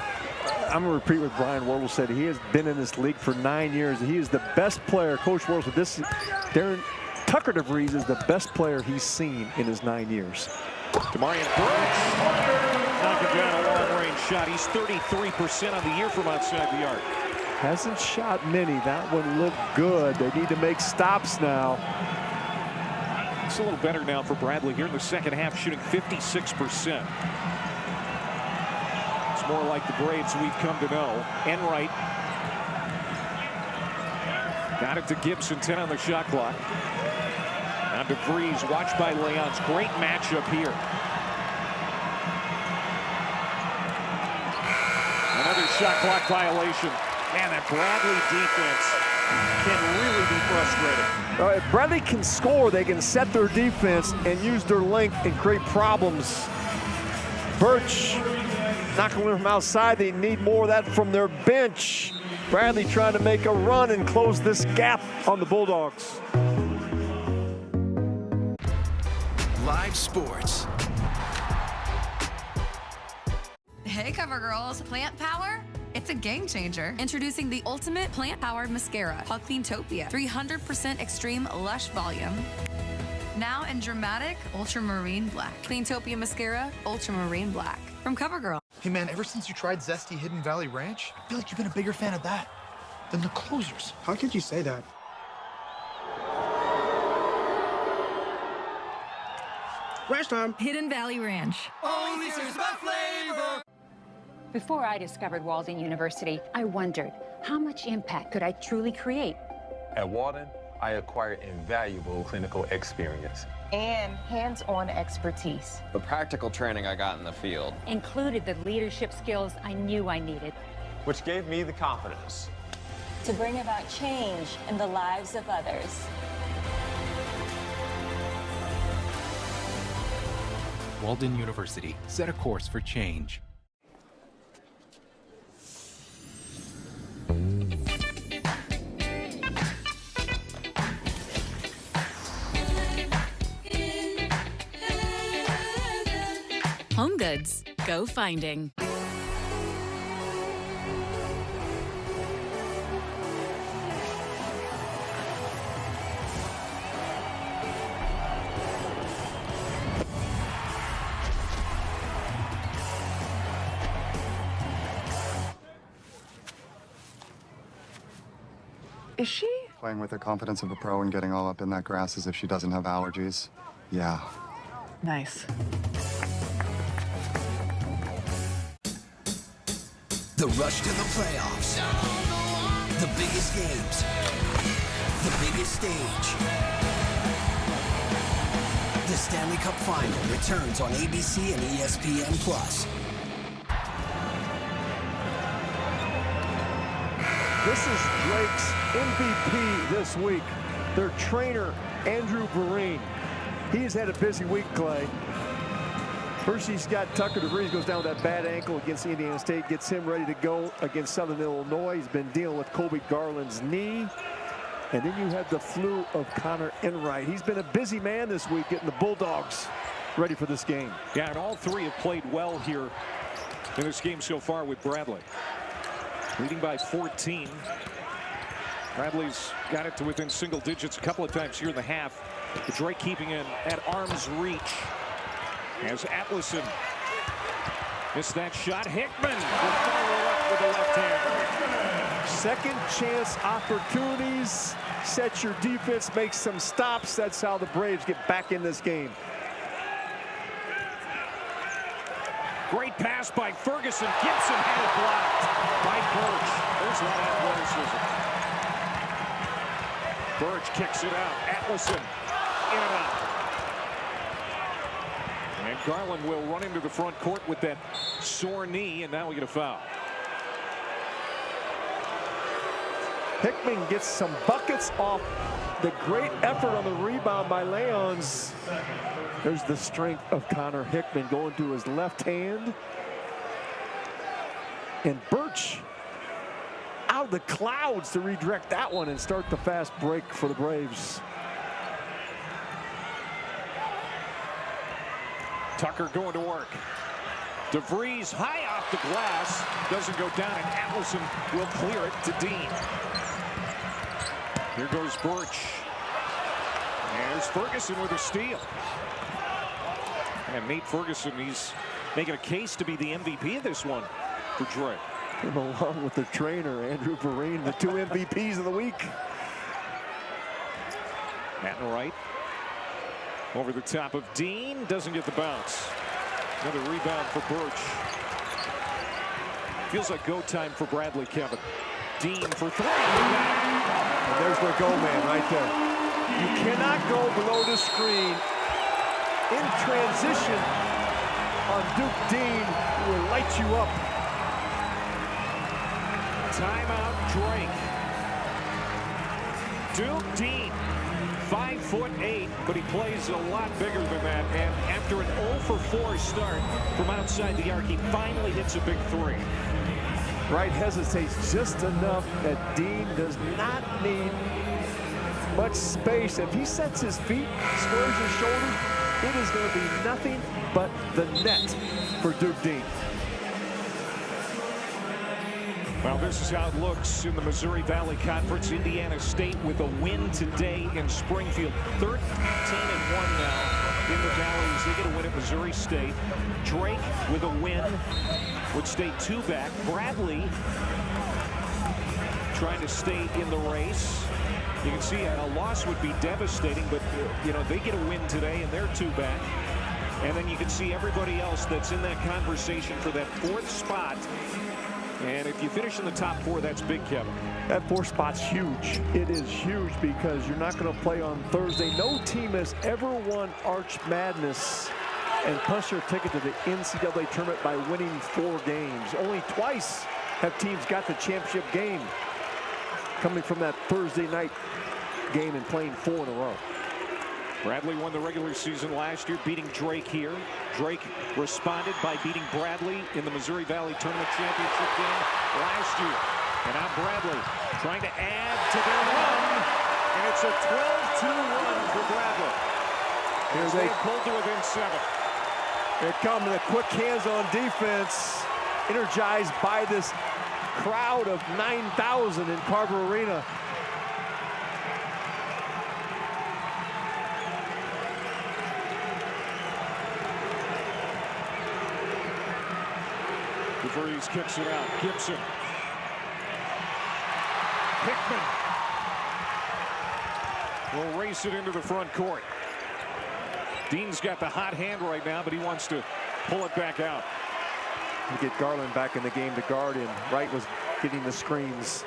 I'm going to repeat what Brian Wardle said. He has been in this league for 9 years. He is the best player. Coach Wardle said this. Tucker DeVries is the best player he's seen in his 9 years. Demarion Brooks knocking down a long-range shot. He's 33% on the year from outside the arc. Hasn't shot many. That one looked good. They need to make stops now. It's a little better now for Bradley here in the second half, shooting 56%. It's more like the Braves we've come to know. Enright got it to Gibson, 10 on the shot clock. Now DeVries, watched by Leons. Great matchup here. Another shot clock violation. Man, that Bradley defense can really be frustrating. If Bradley can score, they can set their defense and use their length and create problems. Birch knocking one from outside. They need more of that from their bench. Bradley trying to make a run and close this gap on the Bulldogs. Live sports. Hey, Cover Girls. Plant Power? It's a game changer. Introducing the ultimate plant-powered mascara called Cleantopia. 300% extreme lush volume. Now in dramatic ultramarine black. Cleantopia mascara, ultramarine black. From CoverGirl. Hey man, ever since you tried Zesty Hidden Valley Ranch, I feel like you've been a bigger fan of that than the closers. How could you say that? Ranch time. Hidden Valley Ranch. Only serves by flavor. Before I discovered Walden University, I wondered, how much impact could I truly create? At Walden, I acquired invaluable clinical experience and hands-on expertise. The practical training I got in the field Included the leadership skills I knew I needed. which gave me the confidence to bring about change in the lives of others. Walden University, set a course for change. Home Goods, go finding. Is she? Playing with the confidence of a pro and getting all up in that grass as if she doesn't have allergies. Yeah. Nice. The rush to the playoffs. The biggest games. The biggest stage. The Stanley Cup Final returns on ABC and ESPN+. This is Drake's MVP this week. Their trainer, Andrew Vereen. He's had a busy week, Clay. First, he's got Tucker DeVries, goes down with that bad ankle against Indiana State, gets him ready to go against Southern Illinois. He's been dealing with Kobe Garland's knee. And then you have the flu of Connor Enright. He's been a busy man this week getting the Bulldogs ready for this game. Yeah, and all three have played well here in this game so far with Bradley. Leading by 14. Bradley's got it to within single digits a couple of times here in the half. But Drake keeping it at arm's reach. As Atlason missed that shot. Hickman will follow up with the left hand. Second chance opportunities. Set your defense, make some stops. That's how the Braves get back in this game. Great pass by Ferguson. Gibson had it blocked by Birch. There's a lot of athleticism. Birch kicks it out. Atlason in and out. And Garland will run into the front court with that sore knee, and now we get a foul. Hickman gets some buckets off the great effort on the rebound by Leons. There's the strength of Connor Hickman going to his left hand. And Birch out of the clouds to redirect that one and start the fast break for the Braves. Tucker going to work. DeVries high off the glass. Doesn't go down, and Atlason will clear it to Dean. Here goes Birch. There's Ferguson with a steal. And Nate Ferguson, he's making a case to be the MVP of this one for Drake. And along with the trainer, Andrew Vereen, the two MVPs of the week. Wright over the top of Dean. Doesn't get the bounce. Another rebound for Birch. Feels like go time for Bradley, Kevin. Dean for three. And there's their go man right there. You cannot go below the screen. In transition on Duke Dean, who will light you up. Timeout, Drake. Duke Dean, 5'8", but he plays a lot bigger than that. And after an 0 for 4 start from outside the arc, he finally hits a big three. Wright hesitates just enough that Dean does not need much space. If he sets his feet, squares his shoulders, it is going to be nothing but the net for Duke Dean. Well, this is how it looks in the Missouri Valley Conference. Indiana State with a win today in Springfield. 13-1 now in the Valleys. They get a win at Missouri State. Drake with a win would stay 2 back. Bradley trying to stay in the race. You can see a loss would be devastating, but you know, they get a win today and they're 2 back. And then you can see everybody else that's in that conversation for that 4th spot. And if you finish in the top 4, that's big, Kevin. That 4th spot's huge. It is huge because you're not going to play on Thursday. No team has ever won Arch Madness and punched their ticket to the NCAA tournament by winning 4 games. Only twice have teams got the championship game coming from that Thursday night game and playing 4 in a row. Bradley won the regular season last year, beating Drake here. Drake responded by beating Bradley in the Missouri Valley Tournament Championship game last year. And now Bradley trying to add to their run. And it's a 12-2 run for Bradley. As they pulled to within 7. They're coming with quick hands on defense, energized by this crowd of 9,000 in Carver Arena. DeVries kicks it out. Gibson. Hickman will race it into the front court. Dean's got the hot hand right now, but he wants to pull it back out. You get Garland back in the game to guard him. Wright was getting the screens.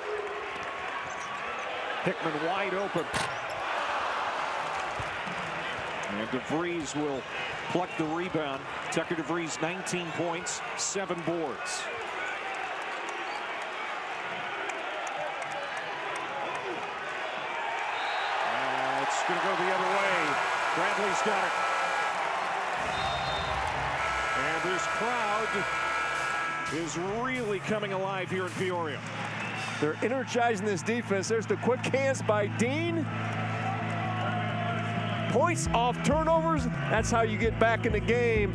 Hickman wide open. And DeVries will plucked the rebound. Tucker DeVries, 19 points, 7 boards. It's going to go the other way. Bradley's got it. And this crowd is really coming alive here in Peoria. They're energizing this defense. There's the quick hands by Dean. Points off turnovers. That's how you get back in the game.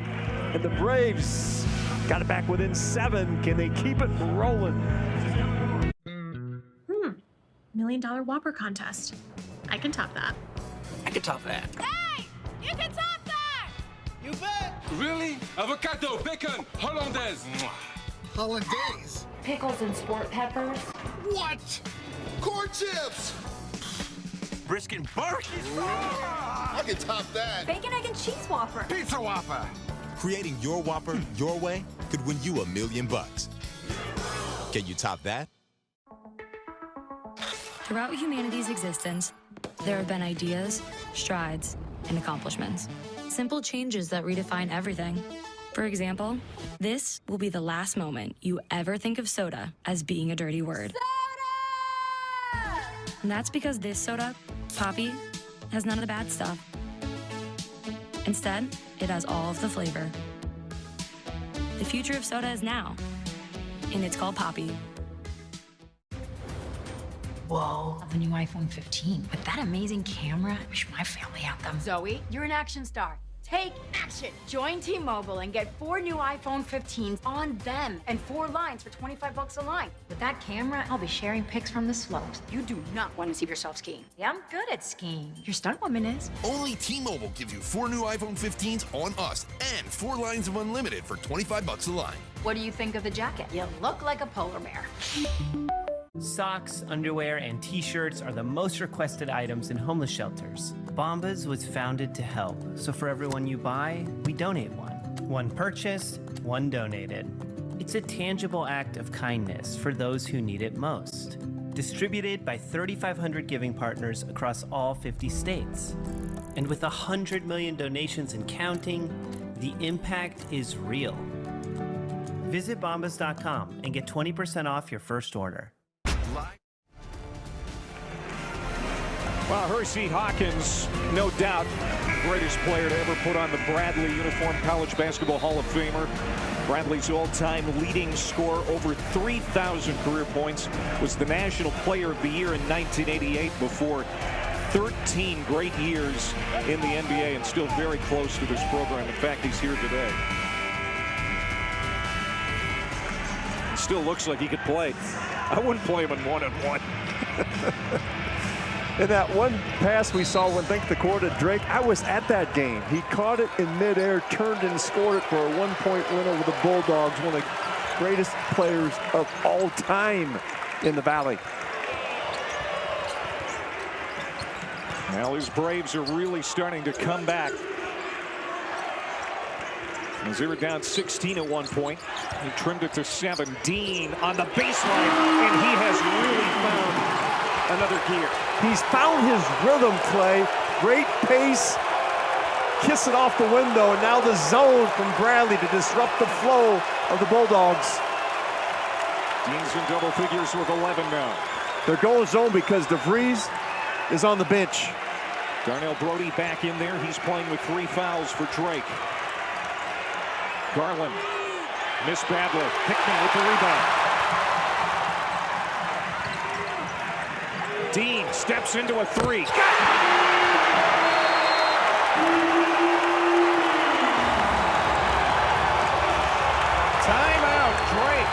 And the Braves got it back within 7. Can they keep it rolling? $1 million Whopper contest. I can top that. I can top that. Hey! You can top that! You bet! Really? Avocado, bacon, hollandaise. Hollandaise? Pickles and sport peppers. What? Corn chips! Brisket barbecue. I can top that. Bacon, egg, and cheese Whopper. Pizza Whopper. Creating your Whopper your way could win you $1 million. Can you top that? Throughout humanity's existence, there have been ideas, strides, and accomplishments. Simple changes that redefine everything. For example, this will be the last moment you ever think of soda as being a dirty word. Soda! And that's because this soda, Poppy, has none of the bad stuff. Instead, it has all of the flavor. The future of soda is now, and it's called Poppy. Whoa, the new iPhone 15. With that amazing camera, I wish my family had them. Zoe, you're an action star. Take action. Join T-Mobile and get 4 new iPhone 15s on them and 4 lines for $25 a line. With that camera, I'll be sharing pics from the slopes. You do not want to see yourself skiing. Yeah, I'm good at skiing. Your stunt woman is. Only T-Mobile gives you 4 new iPhone 15s on us and 4 lines of unlimited for $25 a line. What do you think of the jacket? You look like a polar bear. Socks, underwear, and t-shirts are the most requested items in homeless shelters. Bombas was founded to help, so for everyone you buy, we donate one. One purchased, one donated. It's a tangible act of kindness for those who need it most. Distributed by 3,500 giving partners across all 50 states. And with 100 million donations and counting, the impact is real. Visit bombas.com and get 20% off your first order. Well, Hersey Hawkins, no doubt, greatest player to ever put on the Bradley uniform, College Basketball Hall of Famer. Bradley's all-time leading scorer, over 3,000 career points, was the National Player of the Year in 1988 before 13 great years in the NBA and still very close to this program. In fact, he's here today. It still looks like he could play. I wouldn't play him in 1-on-1. In that one pass we saw when Think the Court at Drake, I was at that game. He caught it in midair, turned and scored it for a 1-point win over the Bulldogs, one of the greatest players of all time in the Valley. Well, these Braves are really starting to come back. As they were down 16 at one point, he trimmed it to 7. Dean on the baseline, and he has really found another gear. He's found his rhythm, Clay. Great pace. Kiss it off the window, and now the zone from Bradley to disrupt the flow of the Bulldogs. Dean's in double figures with 11 now. They're going zone because DeVries is on the bench. Darnell Brody back in there. He's playing with 3 fouls for Drake. Garland missed badly. Hickman with the rebound. Dean steps into a 3. Timeout, Drake.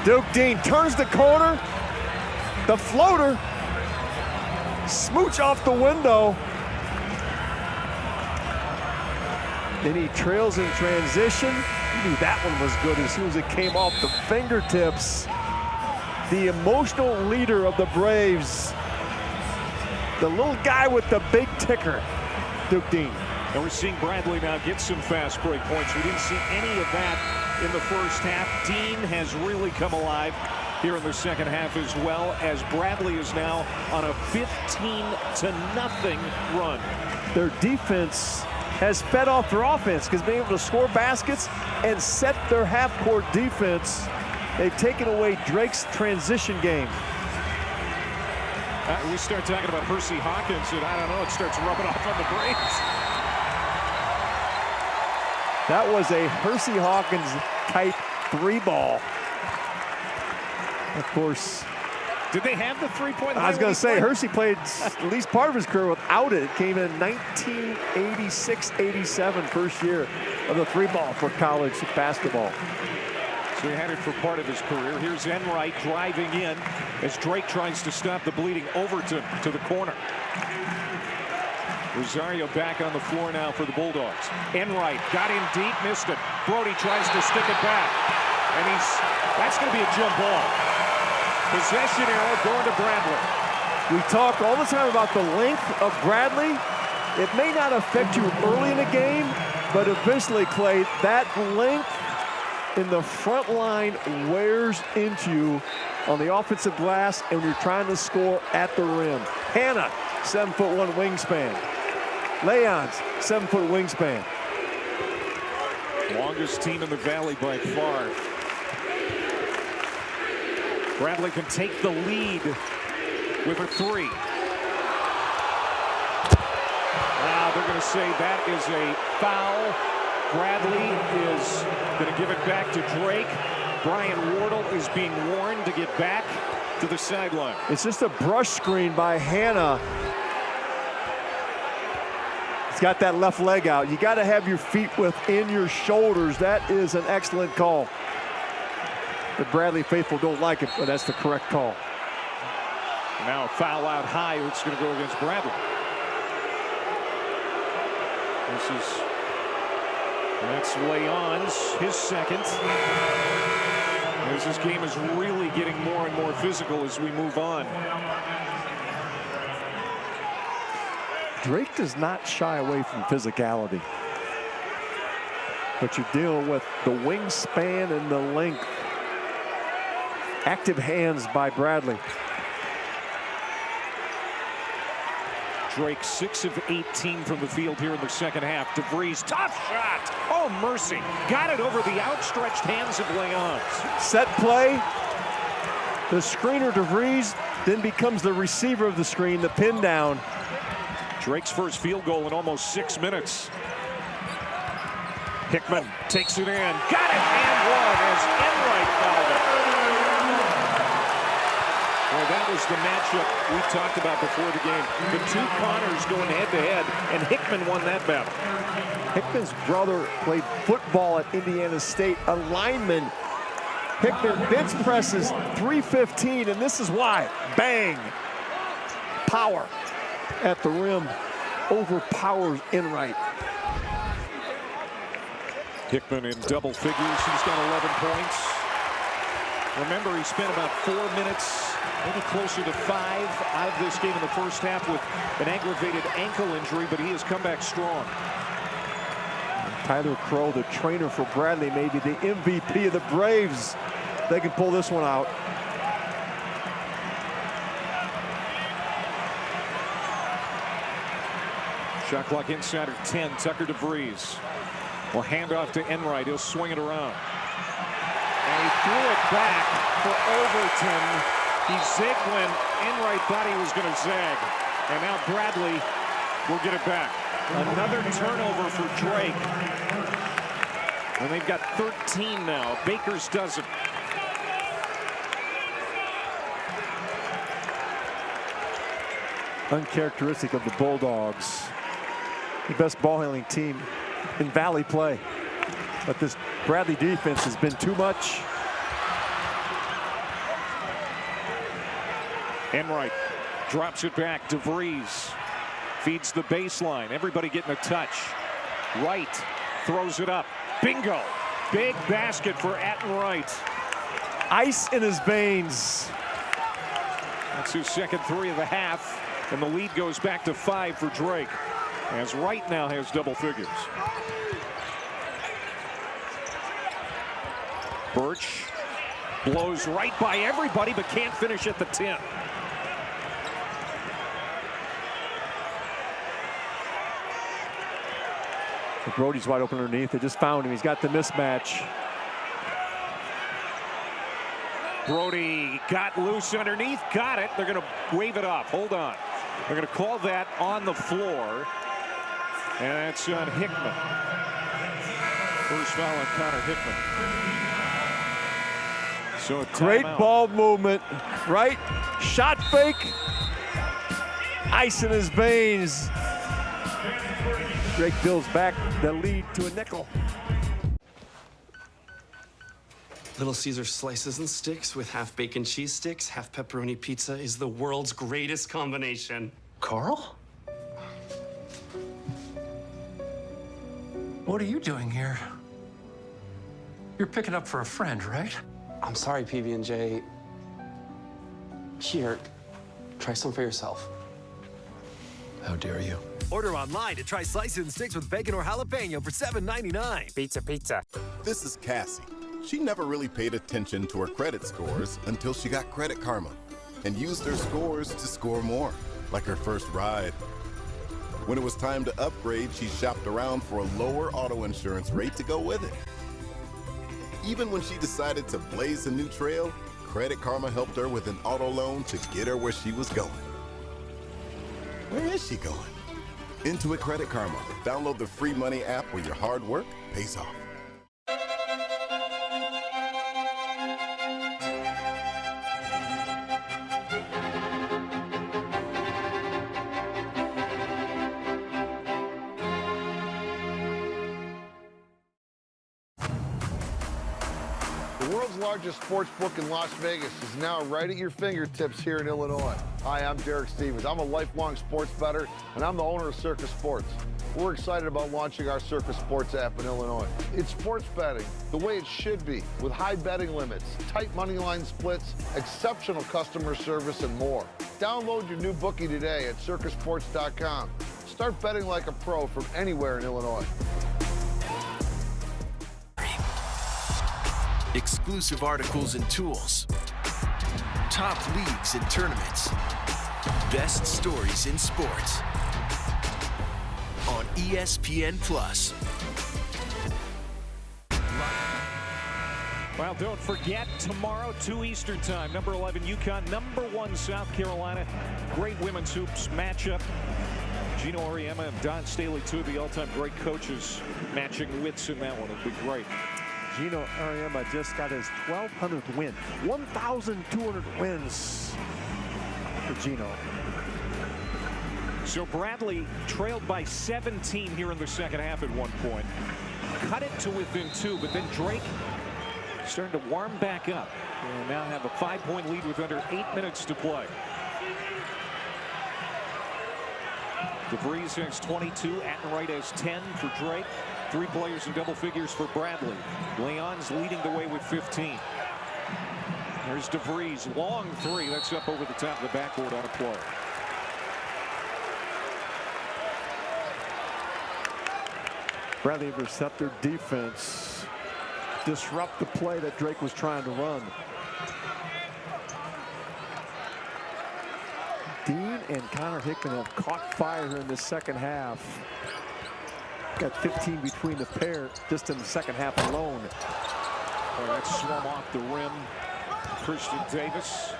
Duke Dean turns the corner. The floater. Smooch off the window. Then he trails in transition. He knew that one was good as soon as it came off the fingertips. The emotional leader of the Braves. The little guy with the big ticker, Duke Dean. And we're seeing Bradley now get some fast break points. We didn't see any of that in the first half. Dean has really come alive here in the second half, as well as Bradley is now on a 15-0 run. Their defense has fed off their offense because being able to score baskets and set their half-court defense, they've taken away Drake's transition game. We start talking about Hersey Hawkins, and I don't know, it starts rubbing off on the Braves. That was a Hersey Hawkins type 3-ball. Of course. Did they have the three-point line? I was going to say, Hersey played at least part of his career without it. It came in 1986-87, first year of the 3-ball for college basketball. So he had it for part of his career. Here's Enright driving in as Drake tries to stop the bleeding. Overton to the corner. Rosario back on the floor now for the Bulldogs. Enright got in deep, missed it. Brody tries to stick it back. And that's going to be a jump ball. Possession arrow going to Bradley. We talk all the time about the length of Bradley. It may not affect you early in the game, but eventually, Clay, that length in the front line wears into you on the offensive glass, and you're trying to score at the rim. Hannah, 7'1" wingspan. Leon's 7-foot wingspan. Longest team in the Valley by far. Bradley can take the lead with a 3. Now they're going to say that is a foul. Bradley is going to give it back to Drake. Brian Wardle is being warned to get back to the sideline. It's just a brush screen by Hannah. He's got that left leg out. You got to have your feet within your shoulders. That is an excellent call. The Bradley faithful don't like it, but that's the correct call. Now a foul out high. It's going to go against Bradley. That's Leon's, his second. As this game is really getting more and more physical as we move on. Drake does not shy away from physicality. But you're dealing with the wingspan and the length. Active hands by Bradley. Drake 6 of 18 from the field here in the second half. DeVries, tough shot. Oh, mercy. Got it over the outstretched hands of Leons. Set play. The screener, DeVries, then becomes the receiver of the screen, the pin down. Drake's first field goal in almost 6 minutes. Hickman takes it in. Got it and one as Enright fouled it. Well, that was the matchup we talked about before the game. The two Connors going head-to-head, and Hickman won that battle. Hickman's brother played football at Indiana State, a lineman. Hickman bench presses 315, and this is why. Bang! Power at the rim overpowers Enright. Hickman in double figures. He's got 11 points. Remember, he spent about 4 minutes, maybe closer to 5 out of this game in the first half with an aggravated ankle injury, but he has come back strong. Tyler Crow, the trainer for Bradley, maybe the MVP of the Braves. They can pull this one out. Shot clock inside of 10. Tucker DeVries will hand off to Enright. He'll swing it around. And he threw it back for Overton. He zigged when Enright thought he was going to zag. And now Bradley will get it back. Another turnover for Drake. And they've got 13 now. Baker's doesn't. Uncharacteristic of the Bulldogs. The best ball handling team in Valley play. But this Bradley defense has been too much. Enright drops it back. DeVries feeds the baseline. Everybody getting a touch. Wright throws it up. Bingo. Big basket for Wright. Ice in his veins. That's his second 3 of the half. And the lead goes back to 5 for Drake. as Wright now has double figures. Birch blows right by everybody, but can't finish at the 10. Brody's wide open underneath. They just found him. He's got the mismatch. Brody got loose underneath, got it. They're going to wave it off. Hold on. They're going to call that on the floor. And that's on Hickman. First foul on Connor Hickman. So great ball movement, right? Shot fake. Ice in his veins. Drake builds back the lead to a nickel. Little Caesar slices and sticks with half bacon cheese sticks, half pepperoni pizza is the world's greatest combination. Carl? What are you doing here? You're picking up for a friend, right? I'm sorry, PB&J. Here, try some for yourself. How dare you? Order online to try slices and sticks with bacon or jalapeno for $7.99. Pizza, pizza. This is Cassie. She never really paid attention to her credit scores until she got Credit Karma and used her scores to score more, like her first ride. When it was time to upgrade, she shopped around for a lower auto insurance rate to go with it. Even when she decided to blaze a new trail, Credit Karma helped her with an auto loan to get her where she was going. Where is she going? Intuit Credit Karma. Download the free money app where your hard work pays off. The world's largest sports book in Las Vegas is now right at your fingertips here in Illinois. Hi, I'm Derek Stevens. I'm a lifelong sports bettor, and I'm the owner of Circus Sports. We're excited about launching our Circus Sports app in Illinois. It's sports betting the way it should be, with high betting limits, tight money line splits, exceptional customer service, and more. Download your new bookie today at circusports.com. Start betting like a pro from anywhere in Illinois. Exclusive articles and tools. Top leagues and tournaments. Best stories in sports. On ESPN+. Well, don't forget, tomorrow, 2 Eastern time, number 11 UConn, number 1 South Carolina. Great women's hoops matchup. Gino Auriemma and Don Staley, 2 of the all-time great coaches, matching wits in that one. It'll be great. Gino Auriemma just got his 1,200th win. 1,200 wins for Gino. So Bradley trailed by 17 here in the second half at one point. Cut it to within 2, but then Drake starting to warm back up. And now have a 5-point lead with under 8 minutes to play. DeVries has 22, Attenwright has 10 for Drake. 3 players in double figures for Bradley. Leon's leading the way with 15. There's DeVries, long 3. That's up over the top of the backboard on a play. Bradley intercept their defense. Disrupt the play that Drake was trying to run. Dean and Connor Hickman have caught fire here in the second half. Got 15 between the pair just in the second half alone. Boy, that swung off the rim. Christian Davis.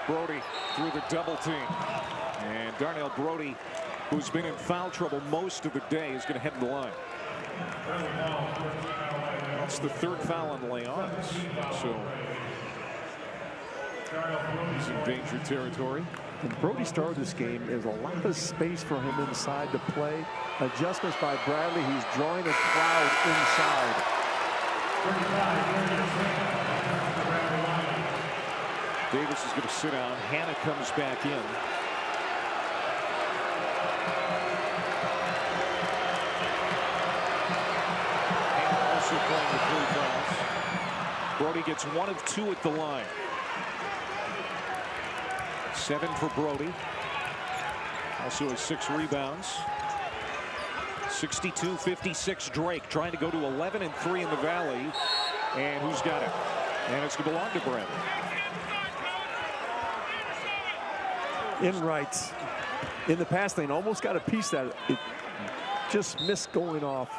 Brody through the double team. And Darnell Brody, who's been in foul trouble most of the day, is going to head to the line. That's the 3rd foul on Leon's. So he's in danger territory. And Brody started this game. There's a lot of space for him inside to play. Adjustments by Bradley. He's drawing a crowd inside. Davis is going to sit down. Hannah comes back in. Hannah also playing the 3 fouls. Brody gets 1 of 2 at the line. 7 for Brody. Also has 6 rebounds. 62-56 Drake trying to go to 11-3 in the Valley. And who's got it? And it's going to belong to Bradley. Enright in the pass lane almost got a piece that it just missed going off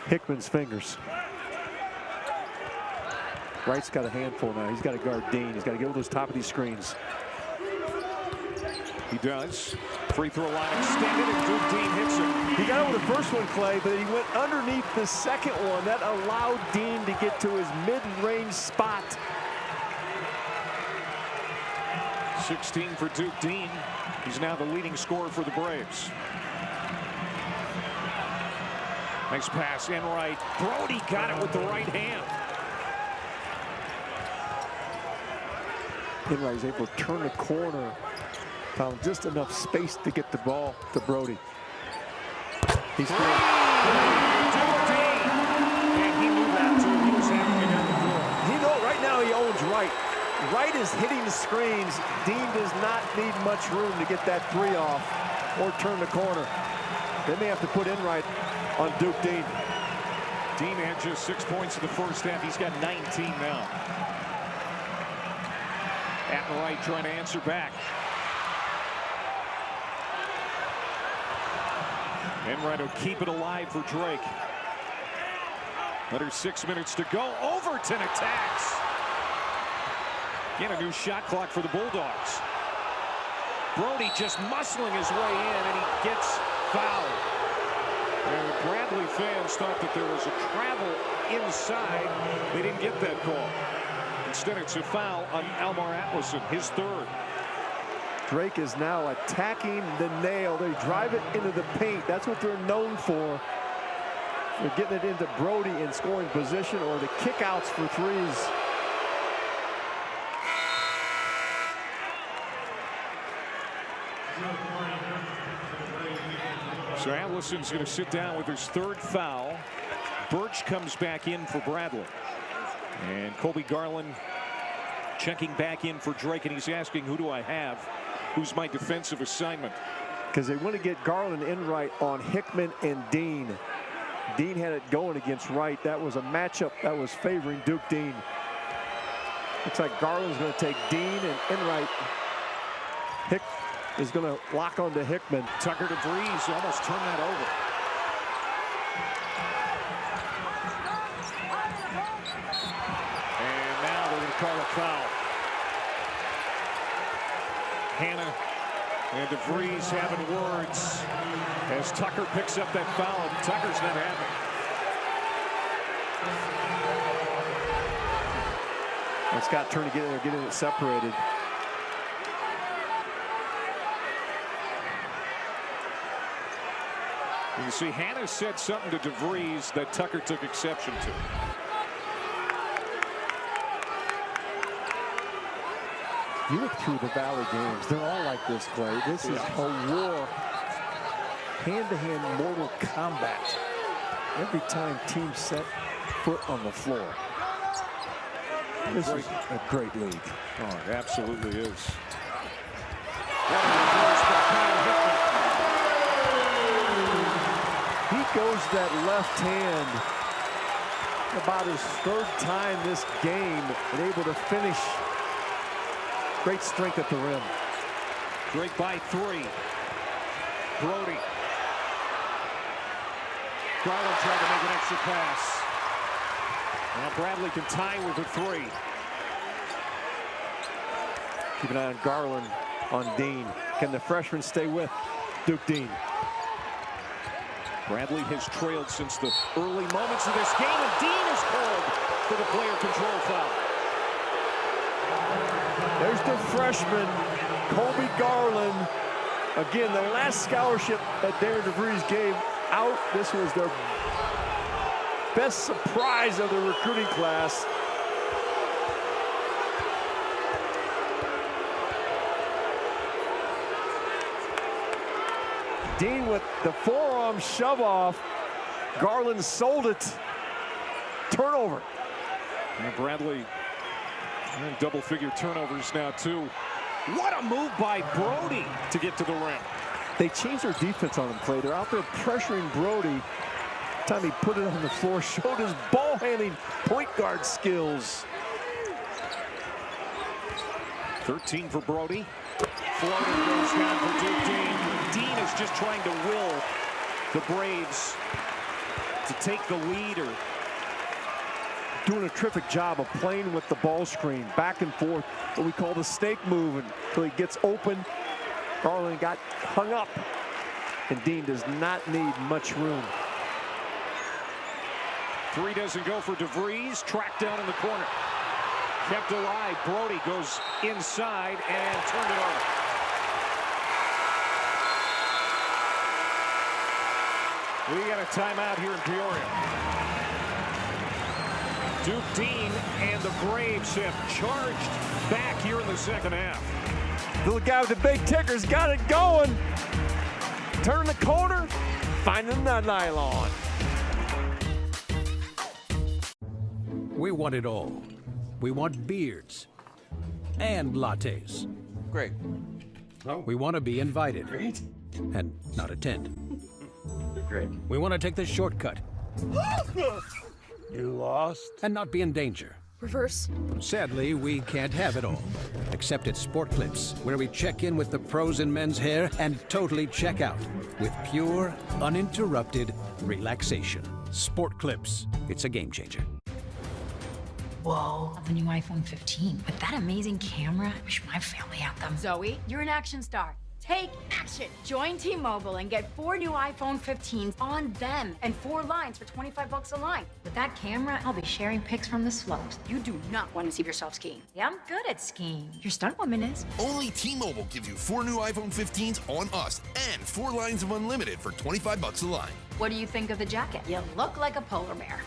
Hickman's fingers. Wright's got a handful now. He's got to guard Dean. He's got to get over those top of these screens. He does. Free throw line extended, and Duke Dean hits it. He got over the first one, Clay, but he went underneath the second one. That allowed Dean to get to his mid-range spot. 16 for Duke Dean. He's now the leading scorer for the Braves. Nice pass, Enright. Brody got it with the right hand. Enright is able to turn the corner. Found just enough space to get the ball to Brody. He's through. Duke Dean. And he knew that too. He was having it on the floor. You know, right now he owns Wright. Wright is hitting the screens. Dean does not need much room to get that 3 off or turn the corner. They may have to put Enright on Duke Dean. Dean had just 6 points in the first half. He's got 19 now. Enright trying to answer back. Enright will keep it alive for Drake. Under 6 minutes to go. Overton attacks. Again, a new shot clock for the Bulldogs. Brody just muscling his way in, and he gets fouled. And the Bradley fans thought that there was a travel inside. They didn't get that call. Instead, it's a foul on Almar Atlason, his 3rd. Drake is now attacking the nail. They drive it into the paint. That's what they're known for. They're getting it into Brody in scoring position or the kickouts for 3s. So Atlason's going to sit down with his 3rd foul. Birch comes back in for Bradley. And Kobe Garland checking back in for Drake, and he's asking, who do I have? Who's my defensive assignment? Because they want to get Garland and Wright on Hickman and Dean. Dean had it going against Wright. That was a matchup that was favoring Duke Dean. Looks like Garland's going to take Dean and Enright. Hick is going to lock onto Hickman. Tucker DeVries almost turned that over. And now they're going to call a foul. Hannah and DeVries having words as Tucker picks up that foul. Tucker's not having it. And Scott trying to get in there, getting it separated. You can see Hannah said something to DeVries that Tucker took exception to. You look through the Valley games, they're all like this, Clay. This is a war, hand-to-hand Mortal Kombat. Every time teams set foot on the floor. This is a great league. Oh, it absolutely is. He goes that left hand about his 3rd time this game and able to finish. Great strength at the rim. Drake by 3. Brody. Garland tried to make an extra pass. Now Bradley can tie with a 3. Keep an eye on Garland, on Dean. Can the freshman stay with Duke Dean? Bradley has trailed since the early moments of this game, and Dean is called for the player control foul. There's the freshman, Kobe Garland. Again, the last scholarship that Darren DeVries gave out. This was their best surprise of the recruiting class. Dean with the forearm shove off. Garland sold it. Turnover. And Bradley in double-figure turnovers now, too. What a move by Brody to get to the rim. They changed their defense on him, Clay. They're out there pressuring Brody. Time he put it on the floor, showed his ball-handling point guard skills. 13 for Brody. Floater goes down for Duke Dean. Dean is just trying to will the Braves to take the lead, or doing a terrific job of playing with the ball screen, back and forth, what we call the snake move, until he gets open. Garland got hung up, and Dean does not need much room. 3 doesn't go for DeVries, tracked down in the corner. Kept alive. Brody goes inside and turned it over. We got a timeout here in Peoria. Duke Dean and the Braves have charged back here in the second half. The guy with the big ticker's got it going. Turn the corner, finding the nylon. We want it all. We want beards and lattes. Great. We want to be invited. Great. And not attend. Great. We want to take the shortcut. You lost? And not be in danger. Reverse. Sadly, we can't have it all. Except at Sport Clips, where we check in with the pros in men's hair and totally check out with pure, uninterrupted relaxation. Sport Clips. It's a game changer. Whoa, the new iPhone 15. With that amazing camera, I wish my family had them. Zoe, you're an action star. Take action. Join T-Mobile and get 4 new iPhone 15s on them and 4 lines for $25 a line. With that camera, I'll be sharing pics from the slopes. You do not want to see yourself skiing. Yeah, I'm good at skiing. Your stunt woman is. Only T-Mobile gives you 4 new iPhone 15s on us and 4 lines of unlimited for $25 a line. What do you think of the jacket? You look like a polar bear.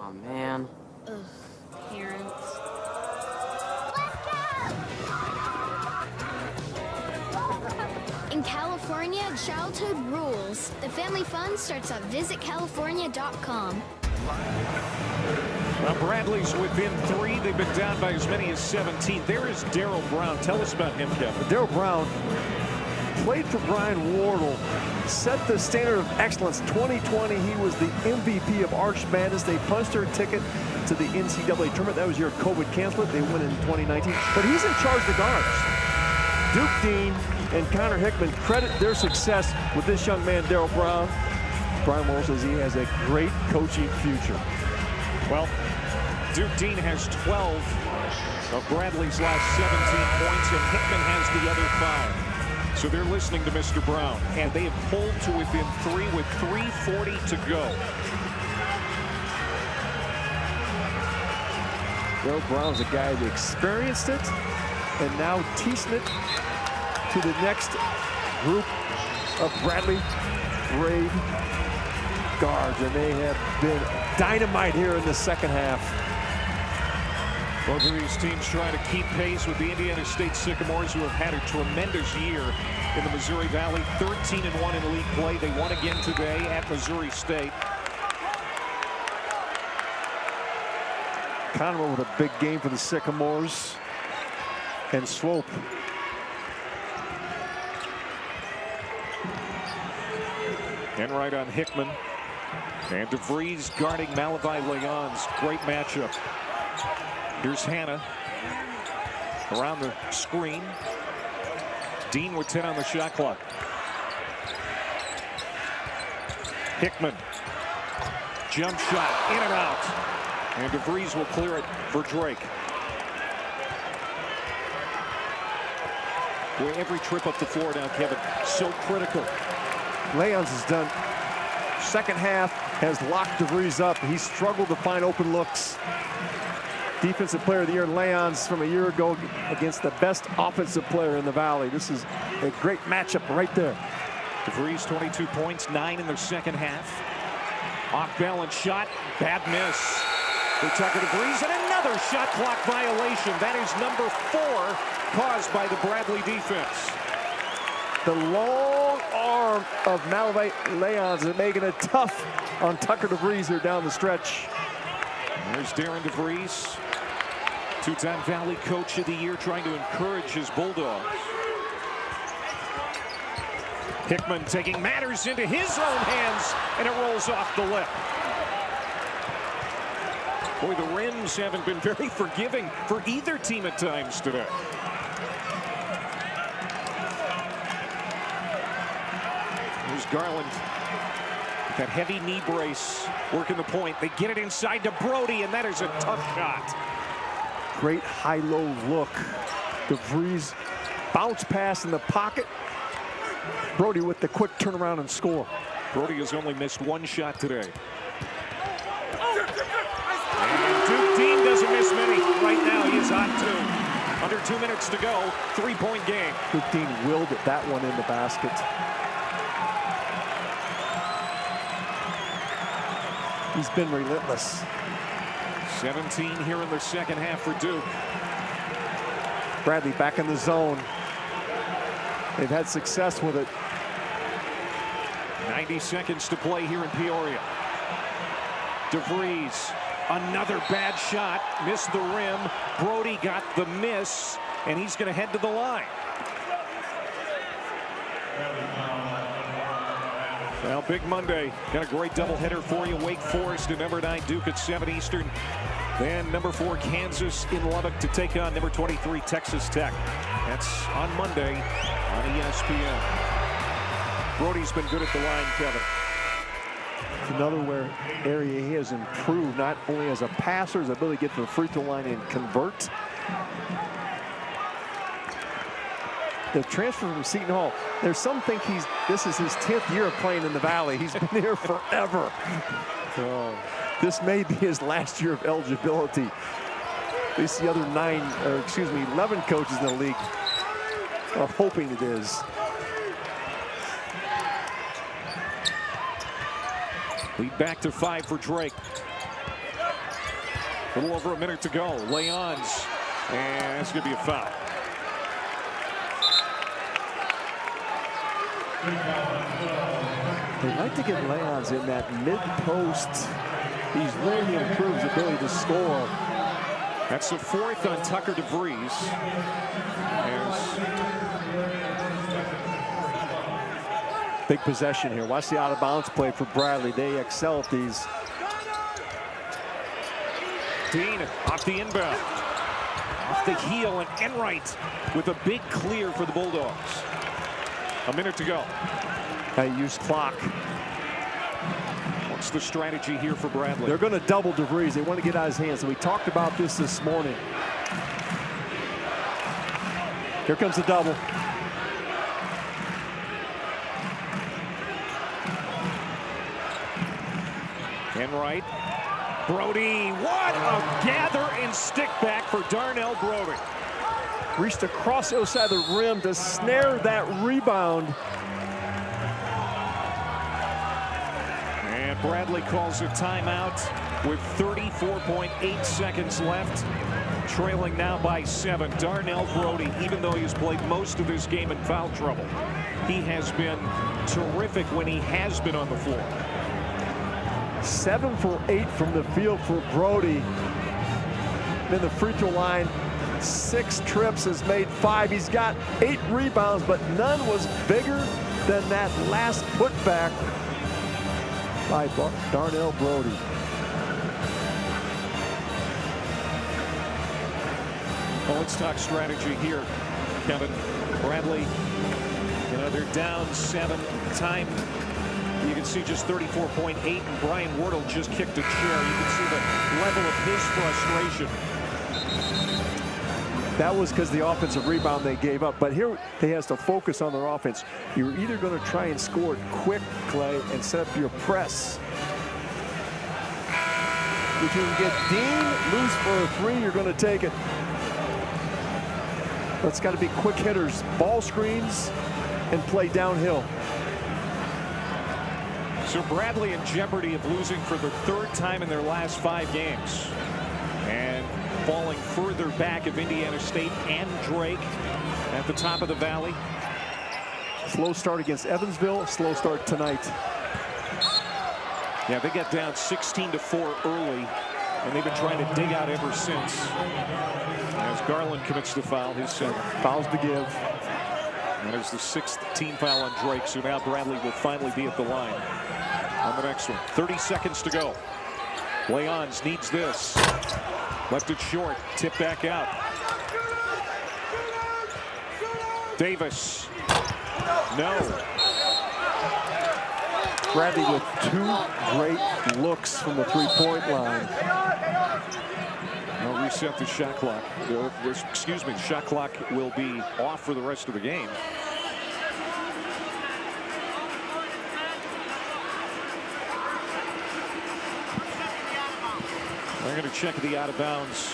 Oh, man. Ugh, parents. In California, childhood rules. The family fun starts at visitcalifornia.com. Well, Bradley's within 3. They've been down by as many as 17. There is Darryl Brown. Tell us about him, Kevin. Darryl Brown played for Brian Wardle, set the standard of excellence. 2020, he was the MVP of Arch Madness. They punched their ticket to the NCAA tournament. That was your COVID canceled. They went in 2019. But he's in charge of the guards. Duke Dean and Connor Hickman credit their success with this young man, Darryl Brown. Brian Wardle says he has a great coaching future. Well, Duke Dean has 12 of Bradley's last 17 points, and Hickman has the other 5. So they're listening to Mr. Brown, and they have pulled to within 3 with 3:40 to go. Darryl Brown's a guy that experienced it and now teaching it to the next group of Bradley Brave guards, and they have been dynamite here in the second half. Both of these teams trying to keep pace with the Indiana State Sycamores, who have had a tremendous year in the Missouri Valley. 13-1 in league play. They won again today at Missouri State. Conroe with a big game for the Sycamores. And Swope. Enright on Hickman. And DeVries guarding Malavi Leon's. Great matchup. Here's Hannah around the screen. Dean with 10 on the shot clock. Hickman. Jump shot, in and out. And DeVries will clear it for Drake. Boy, every trip up the floor now, Kevin, so critical. Leons has done, second half, has locked DeVries up. He struggled to find open looks. Defensive player of the year, Leons, from a year ago against the best offensive player in the Valley. This is a great matchup right there. DeVries, 22 points, 9 in the second half. Off balance shot, bad miss. for Tucker DeVries, and another shot clock violation. That is number 4 caused by the Bradley defense. The long arm of Malavai Leons is making it tough on Tucker DeVries here down the stretch. There's Darren DeVries, two-time Valley Coach of the Year, trying to encourage his Bulldogs. Hickman taking matters into his own hands, and it rolls off the lip. Boy, the rims haven't been very forgiving for either team at times today. Here's Garland with that heavy knee brace, working the point. They get it inside to Brody, and that is a tough shot. Great high-low look. DeVries bounce pass in the pocket. Brody with the quick turnaround and score. Brody has only missed 1 shot today. And Duke Dean doesn't miss many. Right now he is on 2. Under 2 minutes to go, 3-point game. Duke Dean willed that one in the basket. He's been relentless. 17 here in the second half for Duke. Bradley back in the zone. They've had success with it. 90 seconds to play here in Peoria. DeVries, another bad shot, missed the rim. Brody got the miss, and he's going to head to the line. Well, big Monday. Got a great doubleheader for you. Wake Forest and number 9 Duke at 7 Eastern. Then number 4 Kansas in Lubbock to take on number 23 Texas Tech. That's on Monday on ESPN. Brody's been good at the line, Kevin. It's another area he has improved, not only as a passer, his ability to get to the free throw line and convert. The transfer from Seton Hall, there's some think this is his 10th year of playing in the Valley. He's been here forever. So this may be his last year of eligibility. At least the other 11 coaches in the league are hoping it is. Lead back to 5 for Drake. A little over a minute to go. Leons, and that's going to be a foul. They like to get Leons in that mid-post. He's really improved his ability to score. That's the 4th on Tucker DeVries. Big possession here. Watch the out-of-bounds play for Bradley. They excel at these. Dean off the inbound. Off the heel, and Enright with a big clear for the Bulldogs. A minute to go. They use clock. What's the strategy here for Bradley? They're going to double DeVries. They want to get out of his hands. So we talked about this morning. Here comes the double. Enright. Brody, what a gather and stick back for Darnell Brody. Reached across the other side of the rim to snare that rebound. And Bradley calls a timeout with 34.8 seconds left. Trailing now by 7. Darnell Brody, even though he's played most of this game in foul trouble, he has been terrific when he has been on the floor. 7 for 8 from the field for Brody. Then the free throw line, 6 trips, has made 5. He's got 8 rebounds, but none was bigger than that last putback by Darnell Brody. Well, let's talk strategy here, Kevin. Bradley, they're down 7. Time, you can see just 34.8, and Brian Wardle just kicked a chair. You can see the level of his frustration. That was because the offensive rebound they gave up. But here they has to focus on their offense. You're either going to try and score it quick, Clay, and set up your press. If you can get Dean loose for a 3, you're going to take it. But it's got to be quick hitters, ball screens, and play downhill. So Bradley in jeopardy of losing for the third time in their last 5 games. And falling further back of Indiana State and Drake at the top of the valley. Slow start against Evansville, slow start tonight. Yeah, they got down 16-4 early, and they've been trying to dig out ever since. As Garland commits the foul, his fouls to give. And there's the 6th team foul on Drake, so now Bradley will finally be at the line on the next one. 30 seconds to go. Leons needs this. Left it short, tip back out. Davis. No. Bradley with 2 great looks from the 3-point line. I'll reset the shot clock. Excuse me, the shot clock will be off for the rest of the game. They're going to check the out of bounds.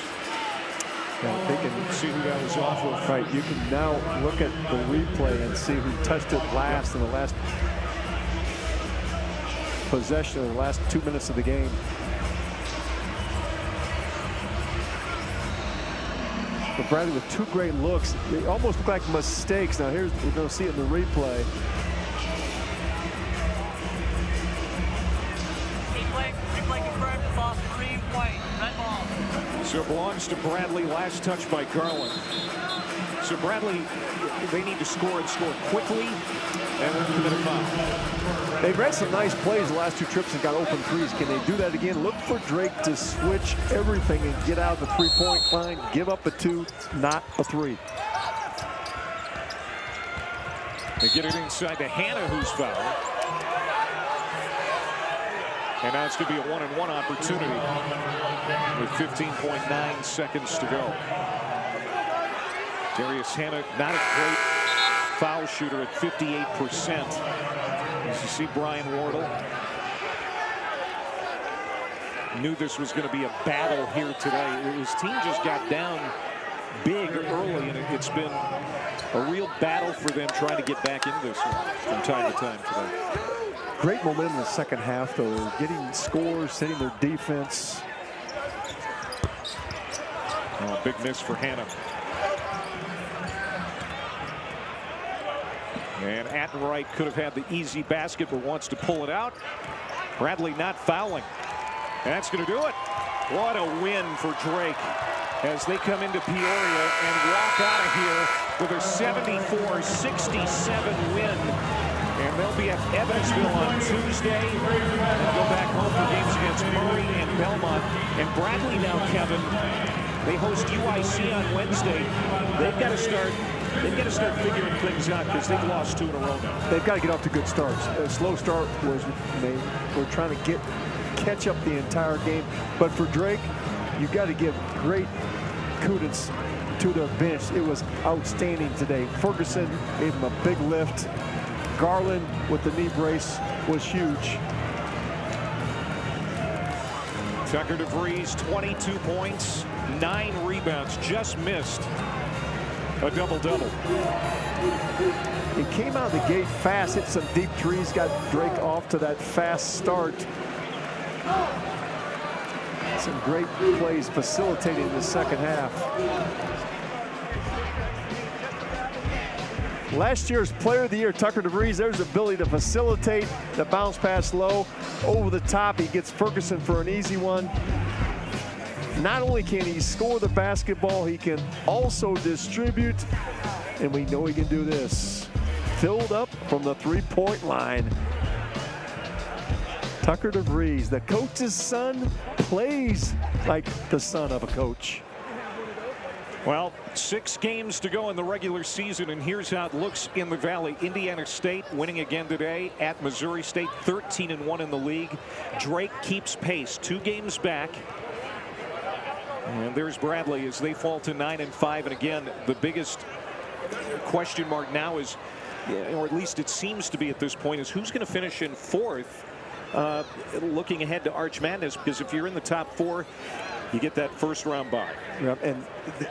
Yeah, they can see who that was off with. Right, you can now look at the replay and see who touched it last in the last possession of the last 2 minutes of the game. But Bradley with 2 great looks. They almost look like mistakes. Now here's, we're going to see it in the replay. So it belongs to Bradley. Last touch by Garland. So Bradley, they need to score and score quickly and then commit a foul. They've had some nice plays the last 2 trips and got open threes. Can they do that again? Look for Drake to switch everything and get out of the 3-point line, give up a 2, not a 3. They get it inside to Hannah, who's fouled. And now it's going to be a 1-and-1 opportunity with 15.9 seconds to go. Darius Hannah, not a great foul shooter at 58%. As you see Brian Wardle. Knew this was going to be a battle here today. His team just got down big early, and it's been a real battle for them trying to get back into this one from time to time today. Great momentum in the second half, though. Getting scores, hitting their defense. Oh, big miss for Hannah. And Attenwright could have had the easy basket, but wants to pull it out. Bradley not fouling. That's going to do it. What a win for Drake as they come into Peoria and walk out of here with a 74-67 win. And they'll be at Evansville on Tuesday and go back home for games against Murray and Belmont. And Bradley now, Kevin, they host UIC on Wednesday. They've got to start figuring things out because they've lost 2 in a row now. They've got to get off to good starts. A slow start was made. We're trying to catch up the entire game. But for Drake, you got to give great kudos to their bench. It was outstanding today. Ferguson gave him a big lift. Garland with the knee brace was huge. Tucker DeVries, 22 points, 9 rebounds, just missed a double-double. He came out of the gate fast, hit some deep threes, got Drake off to that fast start. Some great plays facilitating the second half. Last year's Player of the Year, Tucker DeVries, there's the ability to facilitate the bounce pass low. Over the top, he gets Ferguson for an easy one. Not only can he score the basketball, he can also distribute. And we know he can do this. Filled up from the 3-point line. Tucker DeVries, the coach's son, plays like the son of a coach. Well, 6 games to go in the regular season, and here's how it looks in the Valley. Indiana State winning again today at Missouri State, 13-1 in the league. Drake keeps pace, 2 games back. And there's Bradley as they fall to 9-5. And again, the biggest question mark now is, or at least it seems to be at this point, is who's going to finish in 4th, looking ahead to Arch Madness, because if you're in the top 4, you get that first-round bye. Yeah, and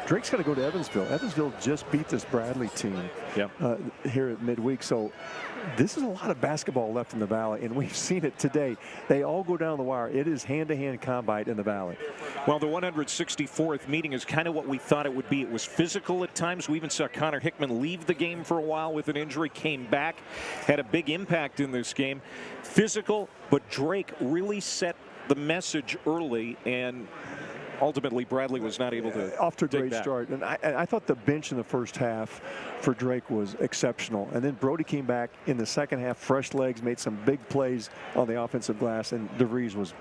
Drake's got to go to Evansville. Evansville just beat this Bradley team here at midweek. So this is a lot of basketball left in the Valley, and we've seen it today. They all go down the wire. It is hand-to-hand combat in the Valley. Well, the 164th meeting is kind of what we thought it would be. It was physical at times. We even saw Connor Hickman leave the game for a while with an injury, came back, had a big impact in this game. Physical, but Drake really set the message early, and ultimately Bradley was not able to off to a great start. And I thought the bench in the first half for Drake was exceptional. And then Brody came back in the second half, fresh legs, made some big plays on the offensive glass, and DeVries was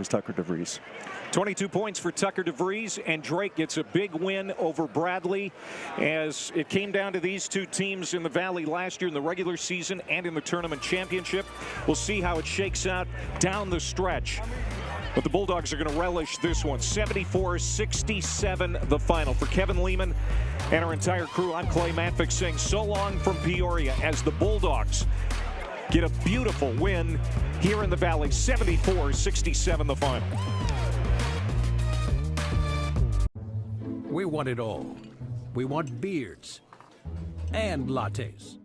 Tucker DeVries. 22 points for Tucker DeVries, and Drake gets a big win over Bradley as it came down to these two teams in the Valley last year in the regular season and in the tournament championship. We'll see how it shakes out down the stretch. But the Bulldogs are going to relish this one. 74-67 the final. For Kevin Lehman and our entire crew, I'm Clay Matvick saying so long from Peoria as the Bulldogs get a beautiful win here in the Valley. 74-67 the final. We want it all. We want beards and lattes.